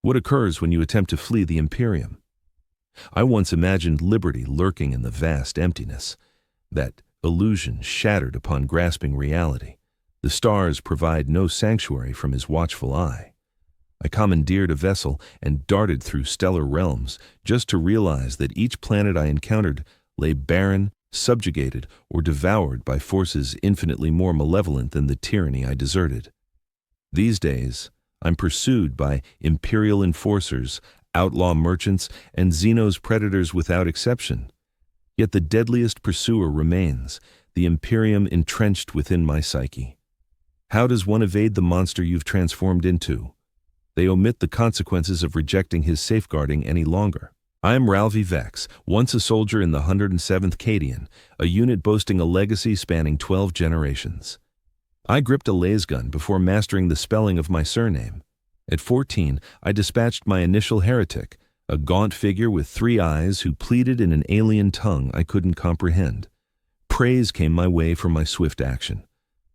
What occurs when you attempt to flee the Imperium? I once imagined liberty lurking in the vast emptiness, that illusion shattered upon grasping reality. The stars provide no sanctuary from his watchful eye. I commandeered a vessel and darted through stellar realms just to realize that each planet I encountered lay barren, subjugated, or devoured by forces infinitely more malevolent than the tyranny I deserted. These days, I'm pursued by imperial enforcers, outlaw merchants, and Xenos predators without exception. Yet the deadliest pursuer remains, the Imperium entrenched within my psyche. How does one evade the monster you've transformed into? They omit the consequences of rejecting his safeguarding any longer. I am Ralphie Vex, once a soldier in the 107th Cadian, a unit boasting a legacy spanning 12 generations. I gripped a lasgun before mastering the spelling of my surname. At 14, I dispatched my initial heretic, a gaunt figure with 3 eyes who pleaded in an alien tongue I couldn't comprehend. Praise came my way for my swift action.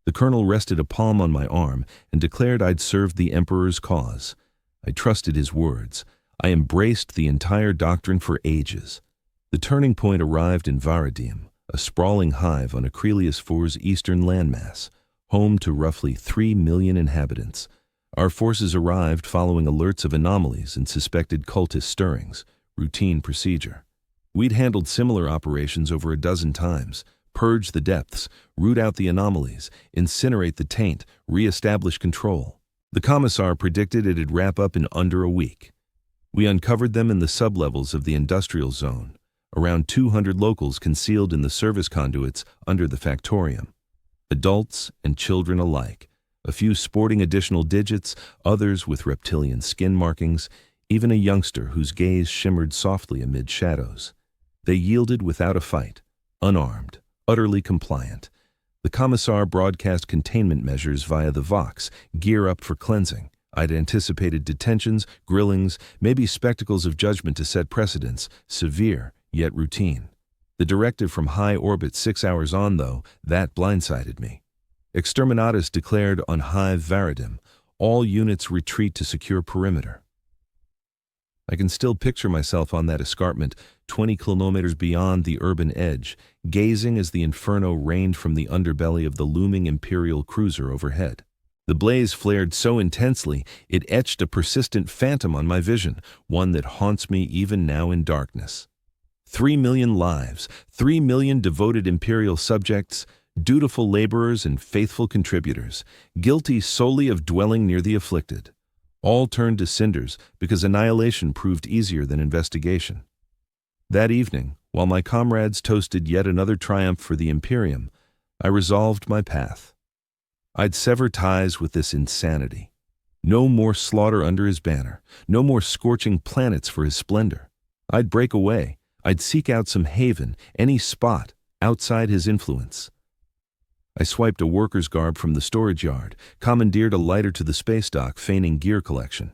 The colonel rested a palm on my arm and declared I'd served the Emperor's cause. I trusted his words. I embraced the entire doctrine for ages. The turning point arrived in Varadim, a sprawling hive on Acrelius IV's eastern landmass, home to roughly 3 million inhabitants. Our forces arrived following alerts of anomalies and suspected cultist stirrings, routine procedure. We'd handled similar operations over a dozen times, purge the depths, root out the anomalies, incinerate the taint, re-establish control. The commissar predicted it'd wrap up in under a week. We uncovered them in the sublevels of the industrial zone, around 200 locals concealed in the service conduits under the factorium. Adults and children alike, a few sporting additional digits, others with reptilian skin markings, even a youngster whose gaze shimmered softly amid shadows. They yielded without a fight, unarmed, utterly compliant. The commissar broadcast containment measures via the Vox, gear up for cleansing. I'd anticipated detentions, grillings, maybe spectacles of judgment to set precedents, severe, yet routine. The directive from high orbit 6 hours on, though, that blindsided me. Exterminatus declared on Hive Varadim, all units retreat to secure perimeter. I can still picture myself on that escarpment, 20 kilometers beyond the urban edge, gazing as the inferno rained from the underbelly of the looming Imperial cruiser overhead. The blaze flared so intensely, it etched a persistent phantom on my vision, one that haunts me even now in darkness. 3 million lives, 3 million devoted Imperial subjects, dutiful laborers and faithful contributors, guilty solely of dwelling near the afflicted. All turned to cinders because annihilation proved easier than investigation. That evening, while my comrades toasted yet another triumph for the Imperium, I resolved my path. I'd sever ties with this insanity. No more slaughter under his banner, no more scorching planets for his splendor. I'd break away. I'd seek out some haven, any spot, outside his influence. I swiped a worker's garb from the storage yard, commandeered a lighter to the space dock, feigning gear collection.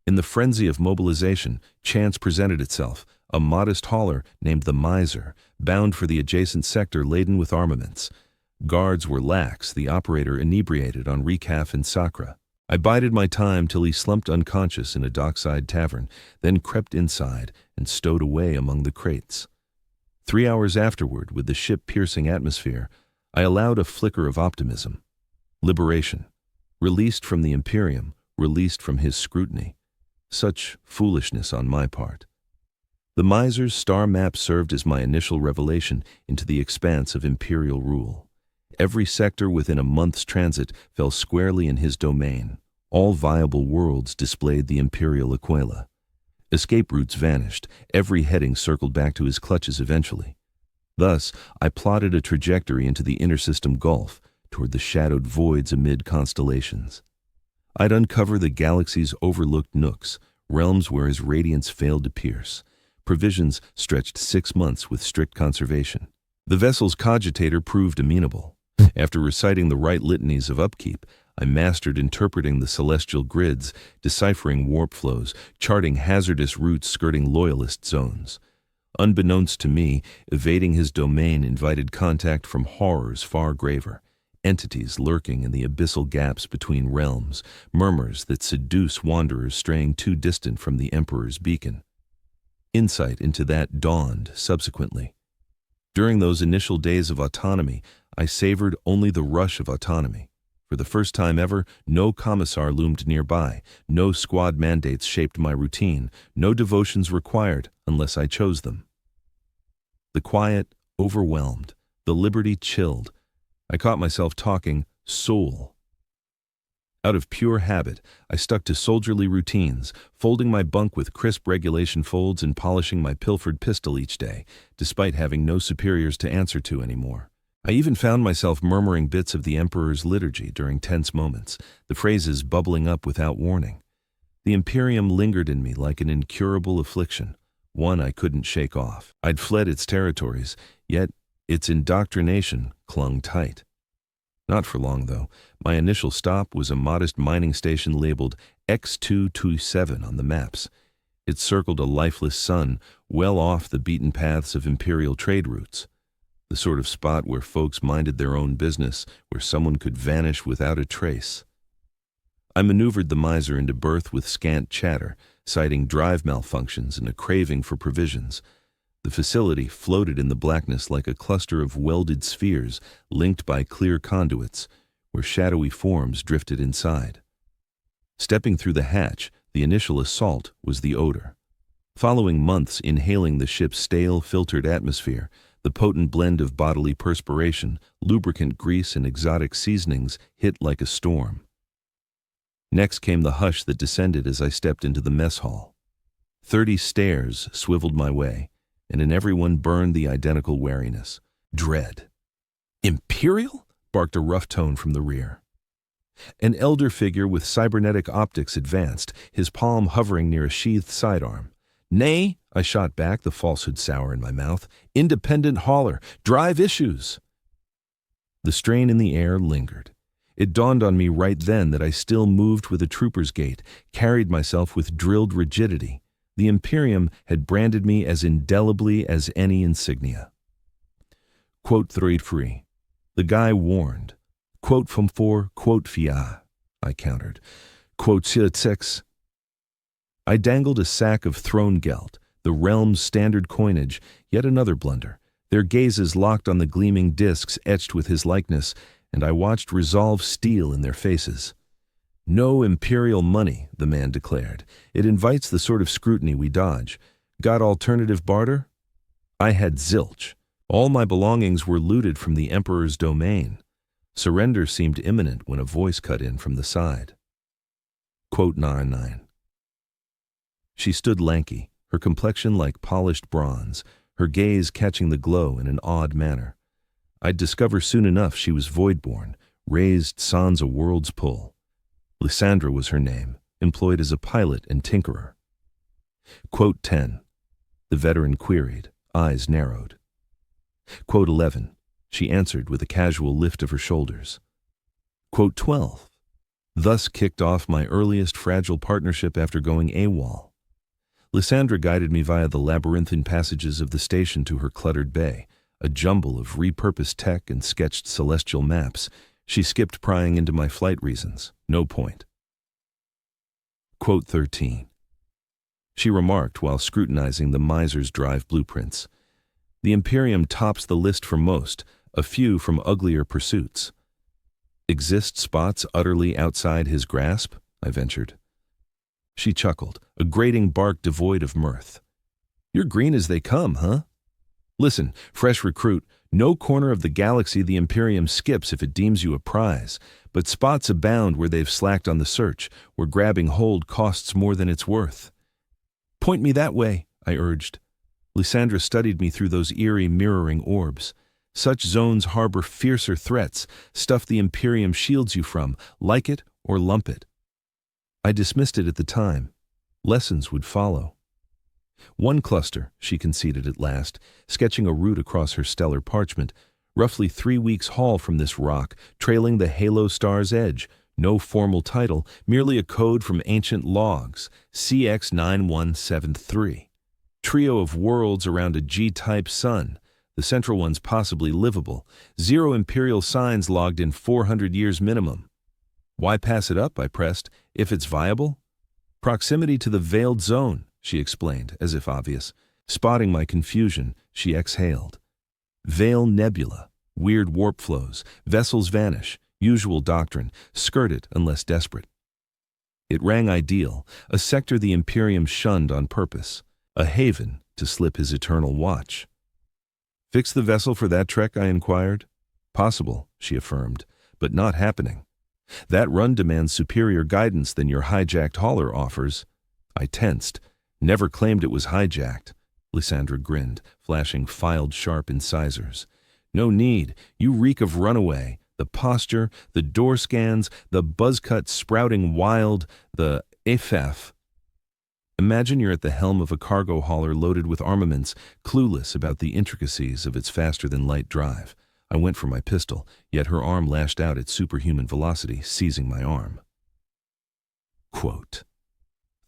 In the frenzy of mobilization, chance presented itself, a modest hauler named the Miser, bound for the adjacent sector laden with armaments. Guards were lax, the operator inebriated on recaf and sacra. I bided my time till he slumped unconscious in a dockside tavern, then crept inside and stowed away among the crates. 3 hours afterward, with the ship piercing atmosphere, I allowed a flicker of optimism. Liberation. Released from the Imperium, released from his scrutiny. Such foolishness on my part. The Miser's star map served as my initial revelation into the expanse of Imperial rule. Every sector within a month's transit fell squarely in his domain. All viable worlds displayed the Imperial Aquila. Escape routes vanished. Every heading circled back to his clutches eventually. Thus, I plotted a trajectory into the intersystem gulf, toward the shadowed voids amid constellations. I'd uncover the galaxy's overlooked nooks, realms where his radiance failed to pierce. Provisions stretched 6 months with strict conservation. The vessel's cogitator proved amenable. After reciting the right litanies of upkeep, I mastered interpreting the celestial grids, deciphering warp flows, charting hazardous routes skirting loyalist zones. Unbeknownst to me, evading his domain invited contact from horrors far graver. entities lurking in the abyssal gaps between realms, murmurs that seduce wanderers straying too distant from the Emperor's beacon. Insight into that dawned subsequently. During those initial days of autonomy, I savored only the rush of autonomy. For the first time ever, no commissar loomed nearby, no squad mandates shaped my routine, no devotions required unless I chose them. The quiet overwhelmed, the liberty chilled. I caught myself talking soul. Out of pure habit, I stuck to soldierly routines, folding my bunk with crisp regulation folds and polishing my pilfered pistol each day, despite having no superiors to answer to anymore. I even found myself murmuring bits of the Emperor's liturgy during tense moments, the phrases bubbling up without warning. The Imperium lingered in me like an incurable affliction, one I couldn't shake off. I'd fled its territories, yet its indoctrination clung tight. Not for long, though. My initial stop was a modest mining station labeled X227 on the maps. It circled a lifeless sun, well off the beaten paths of imperial trade routes. The sort of spot where folks minded their own business, where someone could vanish without a trace. I maneuvered the miser into berth with scant chatter, citing drive malfunctions and a craving for provisions. The facility floated in the blackness like a cluster of welded spheres linked by clear conduits, where shadowy forms drifted inside. Stepping through the hatch, the initial assault was the odor. Following months inhaling the ship's stale, filtered atmosphere, the potent blend of bodily perspiration, lubricant grease, and exotic seasonings hit like a storm. Next came the hush that descended as I stepped into the mess hall. 30 stares swiveled my way, and in every one burned the identical wariness. Dread. "Imperial?" barked a rough tone from the rear. An elder figure with cybernetic optics advanced, his palm hovering near a sheathed sidearm. "Nay," I shot back, the falsehood sour in my mouth. "Independent hauler. Drive issues." The strain in the air lingered. It dawned on me right then that I still moved with a trooper's gait, carried myself with drilled rigidity. The Imperium had branded me as indelibly as any insignia. Quote 3. The guy warned. Quote from 4, quote fia, I countered. Quote 6. I dangled a sack of throne gelt, the realm's standard coinage, yet another blunder. Their gazes locked on the gleaming discs etched with his likeness, and I watched resolve steal in their faces. "No imperial money," the man declared. "It invites the sort of scrutiny we dodge. Got alternative barter?" I had zilch. All my belongings were looted from the Emperor's domain. Surrender seemed imminent when a voice cut in from the side. Quote 9. She stood lanky, her complexion like polished bronze, her gaze catching the glow in an odd manner. I'd discover soon enough she was voidborn, raised sans a world's pull. Lysandra was her name, employed as a pilot and tinkerer. Quote 10. The veteran queried, eyes narrowed. Quote 11. She answered with a casual lift of her shoulders. Quote 12. Thus kicked off my earliest fragile partnership after going AWOL. Lysandra guided me via the labyrinthine passages of the station to her cluttered bay, a jumble of repurposed tech and sketched celestial maps. She skipped prying into my flight reasons. No point. Quote 13. She remarked while scrutinizing the miser's drive blueprints. The Imperium tops the list for most, a few from uglier pursuits. Exist spots utterly outside his grasp? I ventured. She chuckled, a grating bark devoid of mirth. You're green as they come, huh? Listen, fresh recruit, no corner of the galaxy the Imperium skips if it deems you a prize, but spots abound where they've slacked on the search, where grabbing hold costs more than it's worth. Point me that way, I urged. Lysandra studied me through those eerie mirroring orbs. Such zones harbor fiercer threats, stuff the Imperium shields you from, like it or lump it. I dismissed it at the time. Lessons would follow. One cluster, she conceded at last, sketching a route across her stellar parchment, roughly 3 weeks' haul from this rock, trailing the halo star's edge, no formal title, merely a code from ancient logs, CX9173. Trio of worlds around a G-type sun, the central one's possibly livable. 0 Imperial signs logged in 400 years minimum. Why pass it up, I pressed, if it's viable? Proximity to the veiled zone, she explained, as if obvious. Spotting my confusion, she exhaled. Veil nebula, weird warp flows, vessels vanish, usual doctrine, skirt it unless desperate. It rang ideal, a sector the Imperium shunned on purpose, a haven to slip his eternal watch. Fix the vessel for that trek, I inquired. Possible, she affirmed, but not happening. That run demands superior guidance than your hijacked hauler offers. I tensed. Never claimed it was hijacked. Lysandra grinned, flashing filed sharp incisors. No need. You reek of runaway. The posture, the door scans, the buzzcut sprouting wild, the effef. Imagine you're at the helm of a cargo hauler loaded with armaments, clueless about the intricacies of its faster-than-light drive. I went for my pistol, yet her arm lashed out at superhuman velocity, seizing my arm. Quote,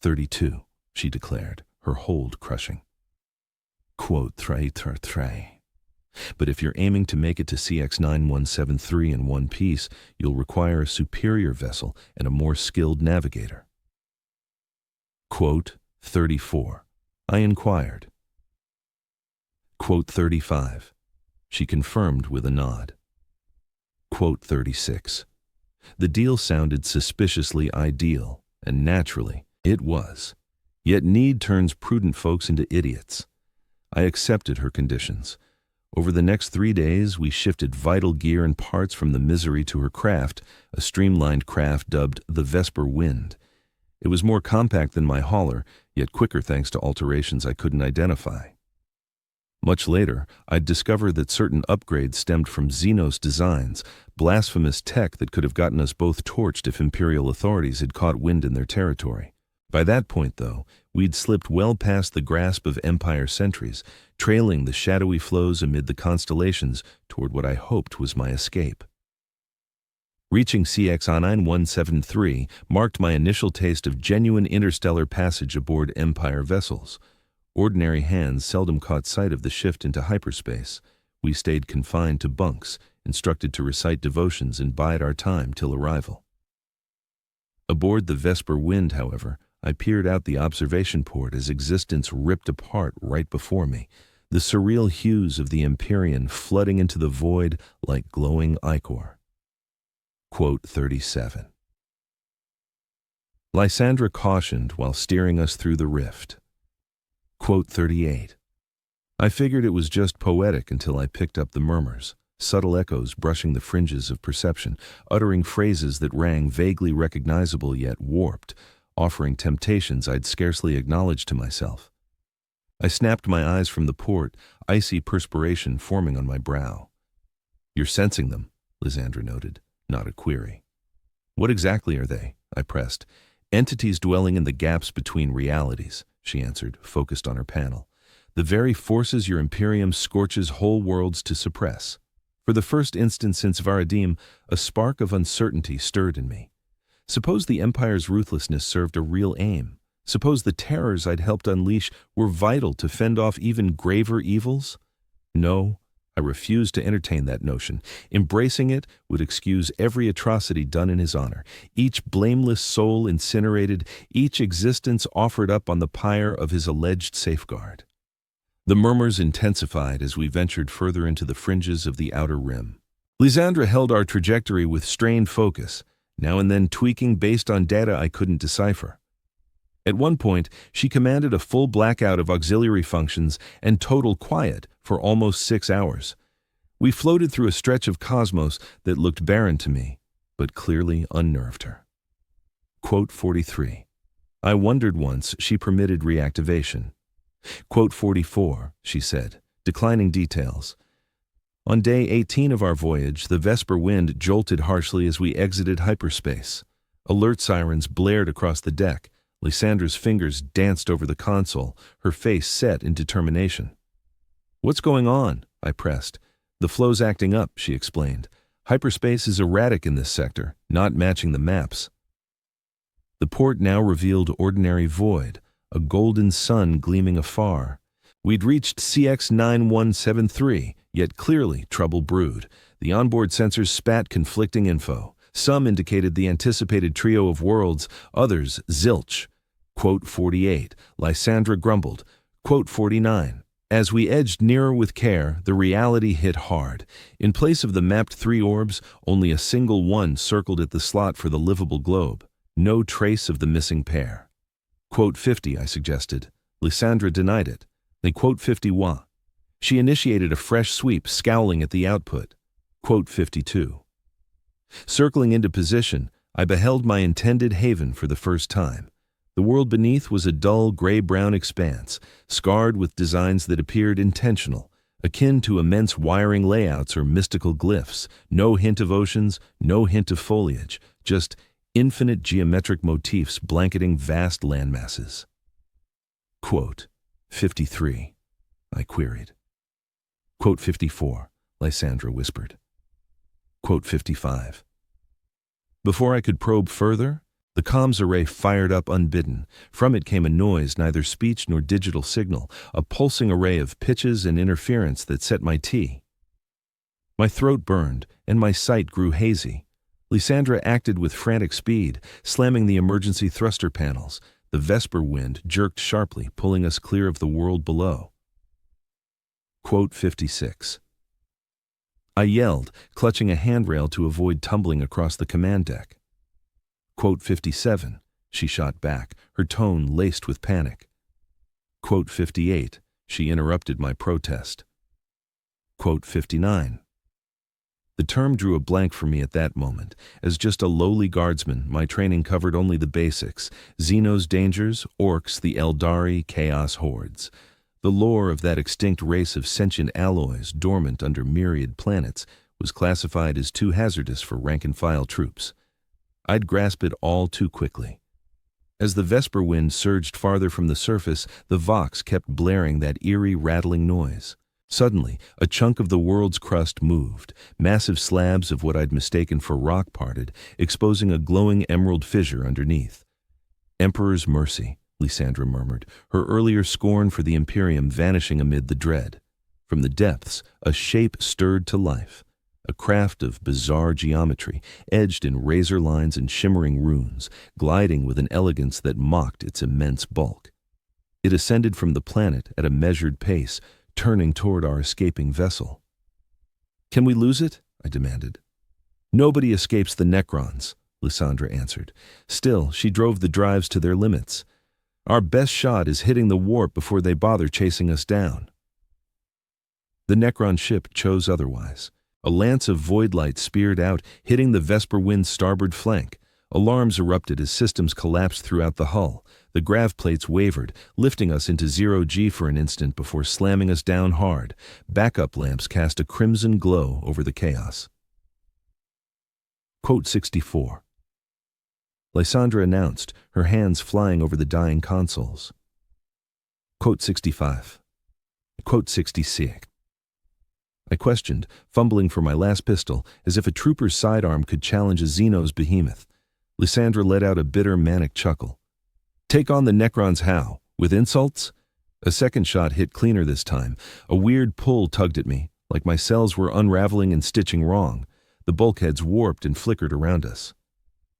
32, she declared, her hold crushing. Quote, three. But if you're aiming to make it to CX-9173 in one piece, you'll require a superior vessel and a more skilled navigator. Quote, 34. I inquired. Quote, 35. She confirmed with a nod. Quote, 36. The deal sounded suspiciously ideal, and naturally, it was. Yet need turns prudent folks into idiots. I accepted her conditions. Over the next 3 days, we shifted vital gear and parts from the Misery to her craft, a streamlined craft dubbed the Vesper Wind. It was more compact than my hauler, yet quicker thanks to alterations I couldn't identify. Much later, I'd discovered that certain upgrades stemmed from Xenos designs, blasphemous tech that could have gotten us both torched if Imperial authorities had caught wind in their territory. By that point, though, we'd slipped well past the grasp of Empire sentries, trailing the shadowy flows amid the constellations toward what I hoped was my escape. Reaching CX-9173 marked my initial taste of genuine interstellar passage aboard Empire vessels. Ordinary hands seldom caught sight of the shift into hyperspace. We stayed confined to bunks, instructed to recite devotions and bide our time till arrival. Aboard the Vesper Wind, however, I peered out the observation port as existence ripped apart right before me, the surreal hues of the Imperium flooding into the void like glowing ichor. Quote 37. Lysandra cautioned while steering us through the rift. Quote 38. I figured it was just poetic until I picked up the murmurs, subtle echoes brushing the fringes of perception, uttering phrases that rang vaguely recognizable yet warped, offering temptations I'd scarcely acknowledged to myself. I snapped my eyes from the port, icy perspiration forming on my brow. You're sensing them, Lysandra noted, not a query. What exactly are they? I pressed. Entities dwelling in the gaps between realities, she answered, focused on her panel. The very forces your Imperium scorches whole worlds to suppress. For the first instant since Varadim, a spark of uncertainty stirred in me. Suppose the Empire's ruthlessness served a real aim. Suppose the terrors I'd helped unleash were vital to fend off even graver evils? No, I refused to entertain that notion. Embracing it would excuse every atrocity done in his honor, each blameless soul incinerated, each existence offered up on the pyre of his alleged safeguard. The murmurs intensified as we ventured further into the fringes of the outer rim. Lysandra held our trajectory with strained focus, now and then tweaking based on data I couldn't decipher. At one point, she commanded a full blackout of auxiliary functions and total quiet for almost 6 hours. We floated through a stretch of cosmos that looked barren to me, but clearly unnerved her. Quote 43. I wondered once she permitted reactivation. Quote 44, she said, declining details. On day 18 of our voyage, the Vesper Wind jolted harshly as we exited hyperspace. Alert sirens blared across the deck. Lysandra's fingers danced over the console, her face set in determination. What's going on? I pressed. The flow's acting up, she explained. Hyperspace is erratic in this sector, not matching the maps. The port now revealed ordinary void, a golden sun gleaming afar. We'd reached CX9173, yet clearly trouble brewed. The onboard sensors spat conflicting info. Some indicated the anticipated trio of worlds, others zilch. Quote 48, Lysandra grumbled. Quote 49. As we edged nearer with care, the reality hit hard. In place of the mapped 3 orbs, only a single one circled at the slot for the livable globe. No trace of the missing pair. Quote 50, I suggested. Lysandra denied it. Then quote 51. She initiated a fresh sweep, scowling at the output. Quote 52. Circling into position, I beheld my intended haven for the first time. The world beneath was a dull gray-brown expanse, scarred with designs that appeared intentional, akin to immense wiring layouts or mystical glyphs. No hint of oceans, no hint of foliage, just infinite geometric motifs blanketing vast landmasses. Quote 53, I queried. Quote 54, Lysandra whispered. Quote 55. Before I could probe further, the comms array fired up unbidden. From it came a noise, neither speech nor digital signal, a pulsing array of pitches and interference that set my tea. My throat burned, and my sight grew hazy. Lysandra acted with frantic speed, slamming the emergency thruster panels. The Vesper wind jerked sharply, pulling us clear of the world below. Quote 56. I yelled, clutching a handrail to avoid tumbling across the command deck. Quote 57, she shot back, her tone laced with panic. Quote 58, she interrupted my protest. Quote 59. The term drew a blank for me at that moment. As just a lowly guardsman, my training covered only the basics: Xenos dangers, orcs, the Eldari, chaos hordes. The lore of that extinct race of sentient alloys dormant under myriad planets was classified as too hazardous for rank-and-file troops. I'd grasp it all too quickly. As the Vesper wind surged farther from the surface, the Vox kept blaring that eerie, rattling noise. Suddenly, a chunk of the world's crust moved. Massive slabs of what I'd mistaken for rock parted, exposing a glowing emerald fissure underneath. Emperor's mercy, Lysandra murmured, her earlier scorn for the Imperium vanishing amid the dread. From the depths, a shape stirred to life. A craft of bizarre geometry, edged in razor lines and shimmering runes, gliding with an elegance that mocked its immense bulk. It ascended from the planet at a measured pace, turning toward our escaping vessel. Can we lose it? I demanded. Nobody escapes the Necrons, Lysandra answered. Still, she drove the drives to their limits. Our best shot is hitting the warp before they bother chasing us down. The Necron ship chose otherwise. A lance of void light speared out, hitting the Vesper wind's starboard flank. Alarms erupted as systems collapsed throughout the hull. The grav plates wavered, lifting us into 0G for an instant before slamming us down hard. Backup lamps cast a crimson glow over the chaos. Quote 64. Lysandra announced, her hands flying over the dying consoles. Quote 65. Quote 66. I questioned, fumbling for my last pistol, as if a trooper's sidearm could challenge a Xenos behemoth. Lysandra let out a bitter, manic chuckle. Take on the Necrons how? With insults? A second shot hit cleaner this time. A weird pull tugged at me, like my cells were unraveling and stitching wrong. The bulkheads warped and flickered around us.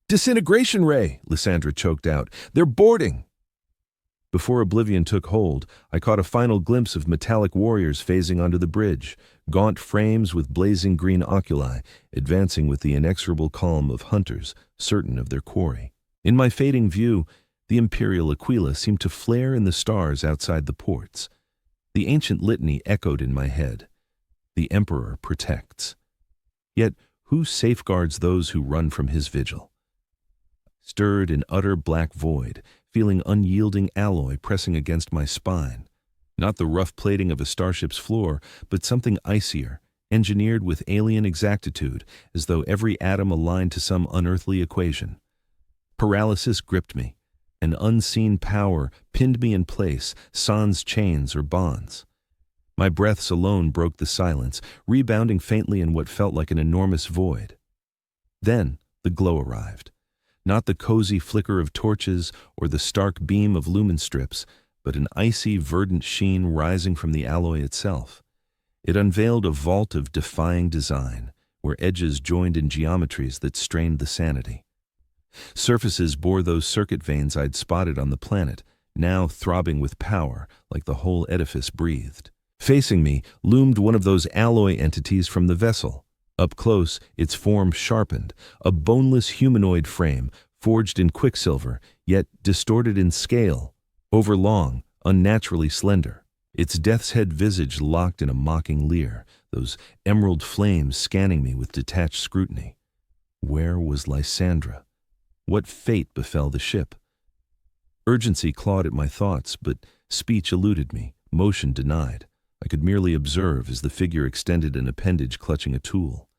Disintegration ray, Lysandra choked out. They're boarding! Before oblivion took hold, I caught a final glimpse of metallic warriors phasing onto the bridge, gaunt frames with blazing green oculi, advancing with the inexorable calm of hunters, certain of their quarry. In my fading view, the Imperial Aquila seemed to flare in the stars outside the ports. The ancient litany echoed in my head. The Emperor protects. Yet, who safeguards those who run from his vigil? Stirred in utter black void, feeling unyielding alloy pressing against my spine. Not the rough plating of a starship's floor, but something icier, engineered with alien exactitude, as though every atom aligned to some unearthly equation. Paralysis gripped me. An unseen power pinned me in place, sans chains or bonds. My breaths alone broke the silence, rebounding faintly in what felt like an enormous void. Then the glow arrived. Not the cozy flicker of torches or the stark beam of lumen strips, but an icy, verdant sheen rising from the alloy itself. It unveiled a vault of defying design, where edges joined in geometries that strained the sanity. Surfaces bore those circuit veins I'd spotted on the planet, now throbbing with power like the whole edifice breathed. Facing me loomed one of those alloy entities from the vessel. Up close, its form sharpened, a boneless humanoid frame forged in quicksilver, yet distorted in scale, overlong, unnaturally slender. Its death's head visage locked in a mocking leer, those emerald flames scanning me with detached scrutiny. Where was Lysandra? What fate befell the ship? Urgency clawed at my thoughts, but speech eluded me, motion denied. I could merely observe as the figure extended an appendage clutching a tool.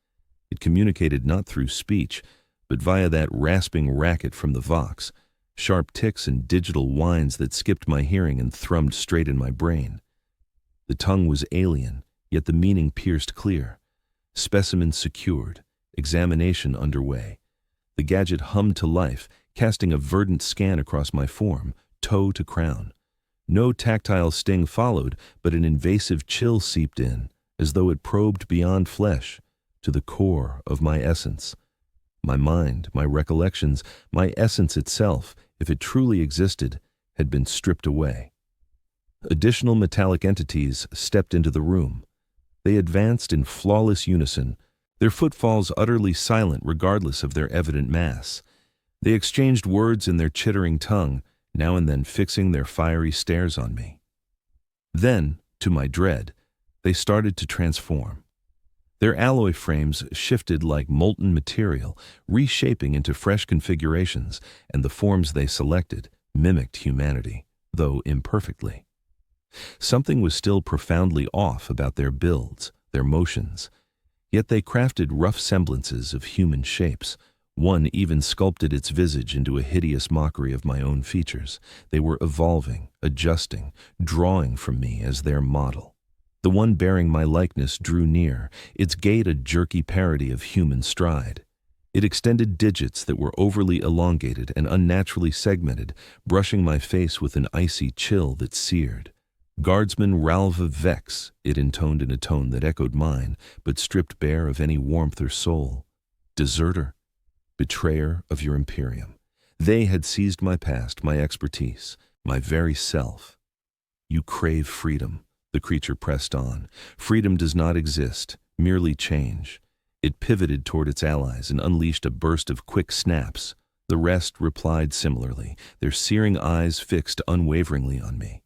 It communicated not through speech, but via that rasping racket from the vox, sharp ticks and digital whines that skipped my hearing and thrummed straight in my brain. The tongue was alien, yet the meaning pierced clear. Specimen secured, examination underway. The gadget hummed to life, casting a verdant scan across my form, toe to crown. No tactile sting followed, but an invasive chill seeped in, as though it probed beyond flesh, to the core of my essence. My mind, my recollections, my essence itself, if it truly existed, had been stripped away. Additional metallic entities stepped into the room. They advanced in flawless unison, their footfalls utterly silent regardless of their evident mass. They exchanged words in their chittering tongue, now and then fixing their fiery stares on me. Then, to my dread, they started to transform. Their alloy frames shifted like molten material, reshaping into fresh configurations, and the forms they selected mimicked humanity, though imperfectly. Something was still profoundly off about their builds, their motions, yet they crafted rough semblances of human shapes. One even sculpted its visage into a hideous mockery of my own features. They were evolving, adjusting, drawing from me as their model. The one bearing my likeness drew near, its gait a jerky parody of human stride. It extended digits that were overly elongated and unnaturally segmented, brushing my face with an icy chill that seared. Guardsman Ralva Vex, it intoned in a tone that echoed mine, but stripped bare of any warmth or soul. Deserter. Betrayer of your Imperium. They had seized my past, my expertise, my very self. You crave freedom, the creature pressed on. Freedom does not exist, merely change. It pivoted toward its allies and unleashed a burst of quick snaps. The rest replied similarly, their searing eyes fixed unwaveringly on me.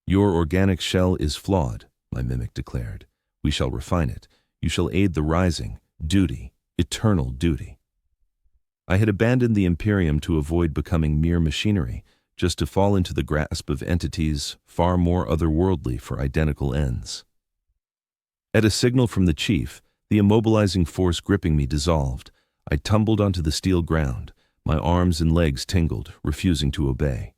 Your organic shell is flawed, my mimic declared. We shall refine it. You shall aid the rising. Duty, eternal duty. I had abandoned the Imperium to avoid becoming mere machinery, just to fall into the grasp of entities far more otherworldly for identical ends. At a signal from the chief, the immobilizing force gripping me dissolved. I tumbled onto the steel ground. My arms and legs tingled, refusing to obey.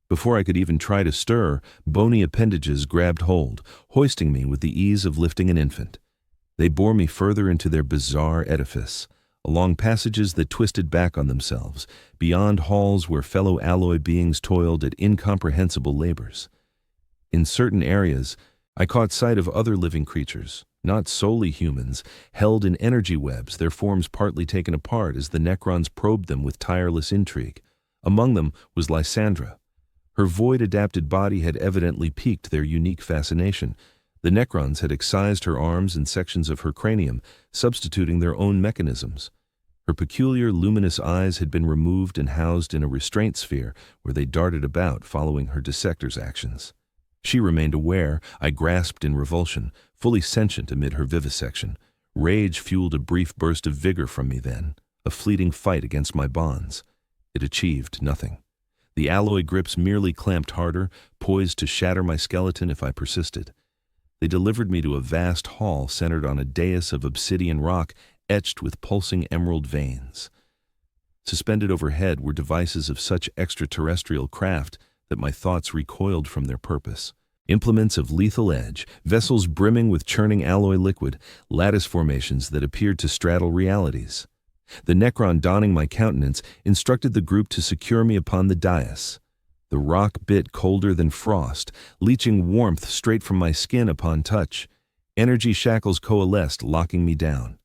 Before I could even try to stir, bony appendages grabbed hold, hoisting me with the ease of lifting an infant. They bore me further into their bizarre edifice, along passages that twisted back on themselves, beyond halls where fellow alloy beings toiled at incomprehensible labors. In certain areas, I caught sight of other living creatures, not solely humans, held in energy webs, their forms partly taken apart as the Necrons probed them with tireless intrigue. Among them was Lysandra. Her void-adapted body had evidently piqued their unique fascination. The Necrons had excised her arms and sections of her cranium, substituting their own mechanisms. Her peculiar luminous eyes had been removed and housed in a restraint sphere where they darted about following her dissector's actions. She remained aware. I grasped in revulsion, fully sentient amid her vivisection. Rage fueled a brief burst of vigor from me then, a fleeting fight against my bonds. It achieved nothing. The alloy grips merely clamped harder, poised to shatter my skeleton if I persisted. They delivered me to a vast hall centered on a dais of obsidian rock etched with pulsing emerald veins. Suspended overhead were devices of such extraterrestrial craft that my thoughts recoiled from their purpose. Implements of lethal edge, vessels brimming with churning alloy liquid, lattice formations that appeared to straddle realities. The Necron donning my countenance instructed the group to secure me upon the dais. the rock bit colder than frost, leaching warmth straight from my skin upon touch. Energy shackles coalesced, locking me down.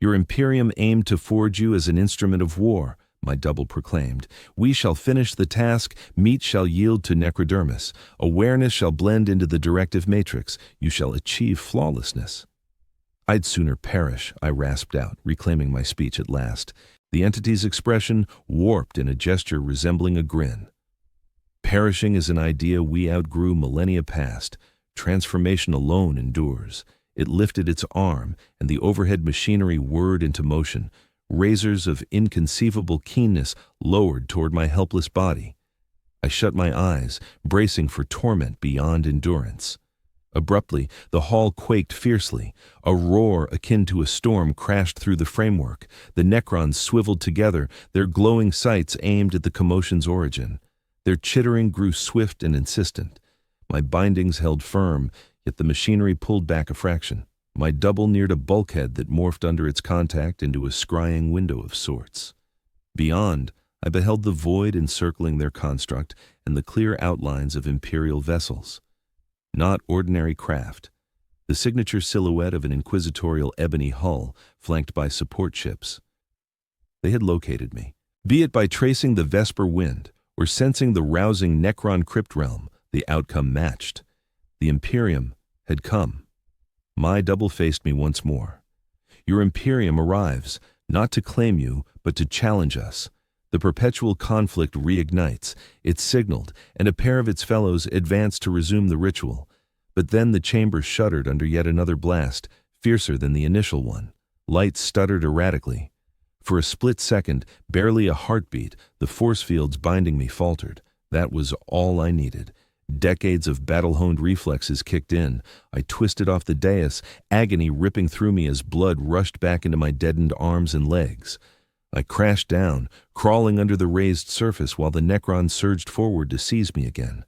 "Your Imperium aimed to forge you as an instrument of war," my double proclaimed. "We shall finish the task, meat shall yield to necrodermis, awareness shall blend into the directive matrix, you shall achieve flawlessness." "I'd sooner perish," I rasped out, reclaiming my speech at last. The entity's expression warped in a gesture resembling a grin. "Perishing is an idea we outgrew millennia past. Transformation alone endures." It lifted its arm, and the overhead machinery whirred into motion. Razors of inconceivable keenness lowered toward my helpless body. I shut my eyes, bracing for torment beyond endurance. Abruptly, the hall quaked fiercely. A roar akin to a storm crashed through the framework. The Necrons swiveled together, their glowing sights aimed at the commotion's origin. Their chittering grew swift and insistent. My bindings held firm, yet the machinery pulled back a fraction. My double neared a bulkhead that morphed under its contact into a scrying window of sorts. Beyond, I beheld the void encircling their construct and the clear outlines of Imperial vessels. Not ordinary craft. The signature silhouette of an inquisitorial ebony hull flanked by support ships. They had located me. Be it by tracing the Vesper wind or sensing the rousing Necron crypt realm, the outcome matched. The Imperium had come. My double faced me once more. "Your Imperium arrives, not to claim you, but to challenge us." The perpetual conflict reignites. It signaled, and a pair of its fellows advanced to resume the ritual. But then the chamber shuddered under yet another blast, fiercer than the initial one. Lights stuttered erratically. For a split second, barely a heartbeat, the force fields binding me faltered. That was all I needed. Decades of battle-honed reflexes kicked in. I twisted off the dais, agony ripping through me as blood rushed back into my deadened arms and legs. I crashed down, crawling under the raised surface while the Necrons surged forward to seize me again.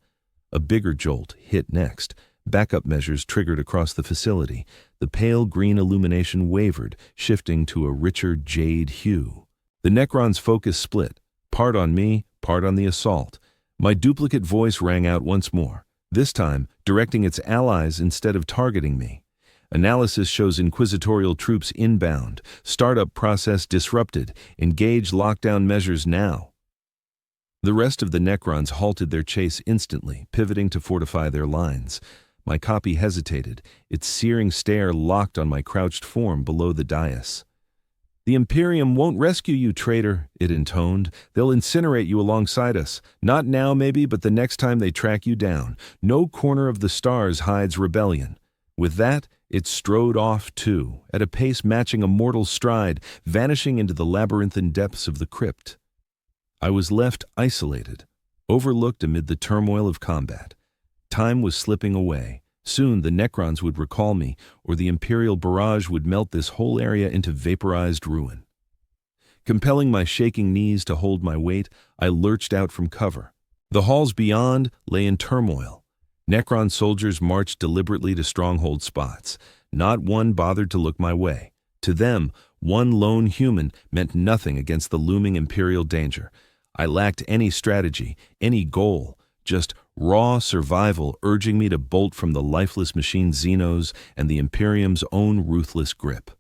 A bigger jolt hit next. Backup measures triggered across the facility. The pale green illumination wavered, shifting to a richer jade hue. The Necrons' focus split, part on me, part on the assault. My duplicate voice rang out once more, this time directing its allies instead of targeting me. "Analysis shows inquisitorial troops inbound. Startup process disrupted. Engage lockdown measures now." The rest of the Necrons halted their chase instantly, pivoting to fortify their lines. My copy hesitated, its searing stare locked on my crouched form below the dais. "The Imperium won't rescue you, traitor," it intoned. "They'll incinerate you alongside us. Not now, maybe, but the next time they track you down. No corner of the stars hides rebellion." With that, it strode off too, at a pace matching a mortal stride, vanishing into the labyrinthine depths of the crypt. I was left isolated, overlooked amid the turmoil of combat. Time was slipping away. Soon the Necrons would recall me, or the Imperial barrage would melt this whole area into vaporized ruin. Compelling my shaking knees to hold my weight, I lurched out from cover. The halls beyond lay in turmoil. Necron soldiers marched deliberately to stronghold spots. Not one bothered to look my way. To them, one lone human meant nothing against the looming Imperial danger. I lacked any strategy, any goal, just raw survival urging me to bolt from the lifeless machine Xenos and the Imperium's own ruthless grip.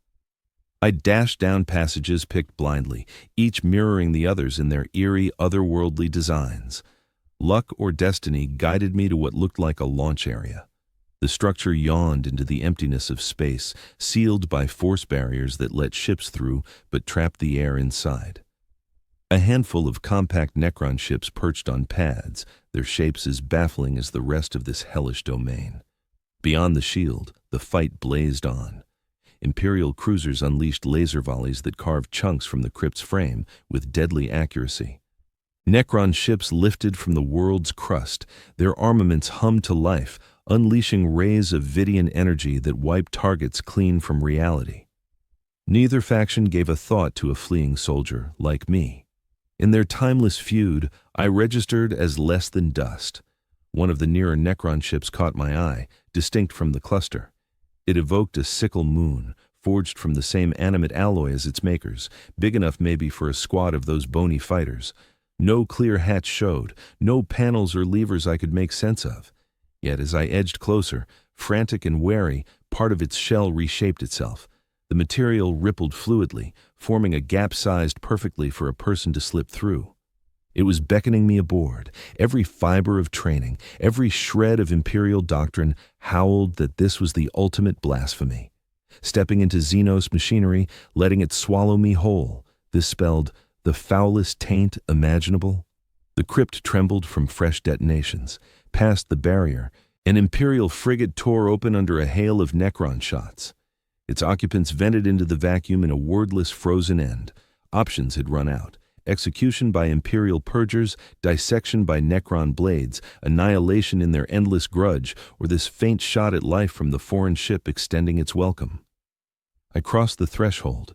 I dashed down passages picked blindly, each mirroring the others in their eerie, otherworldly designs. Luck or destiny guided me to what looked like a launch area. The structure yawned into the emptiness of space, sealed by force barriers that let ships through but trapped the air inside. A handful of compact Necron ships perched on pads, their shapes as baffling as the rest of this hellish domain. Beyond the shield, the fight blazed on. Imperial cruisers unleashed laser volleys that carved chunks from the crypt's frame with deadly accuracy. Necron ships lifted from the world's crust, their armaments hummed to life, unleashing rays of Vidian energy that wiped targets clean from reality. Neither faction gave a thought to a fleeing soldier like me. In their timeless feud, I registered as less than dust. One of the nearer Necron ships caught my eye, distinct from the cluster. It evoked a sickle moon, forged from the same animate alloy as its makers, big enough maybe for a squad of those bony fighters. No clear hatch showed, no panels or levers I could make sense of. Yet as I edged closer, frantic and wary, part of its shell reshaped itself. The material rippled fluidly, forming a gap sized perfectly for a person to slip through. It was beckoning me aboard. Every fiber of training, every shred of Imperial doctrine howled that this was the ultimate blasphemy. Stepping into Xenos machinery, letting it swallow me whole, this spelled the foulest taint imaginable. The crypt trembled from fresh detonations. Past the barrier, an Imperial frigate tore open under a hail of Necron shots. Its occupants vented into the vacuum in a wordless frozen end. Options had run out. Execution by Imperial purgers, dissection by Necron blades, annihilation in their endless grudge, or this faint shot at life from the foreign ship extending its welcome. I crossed the threshold.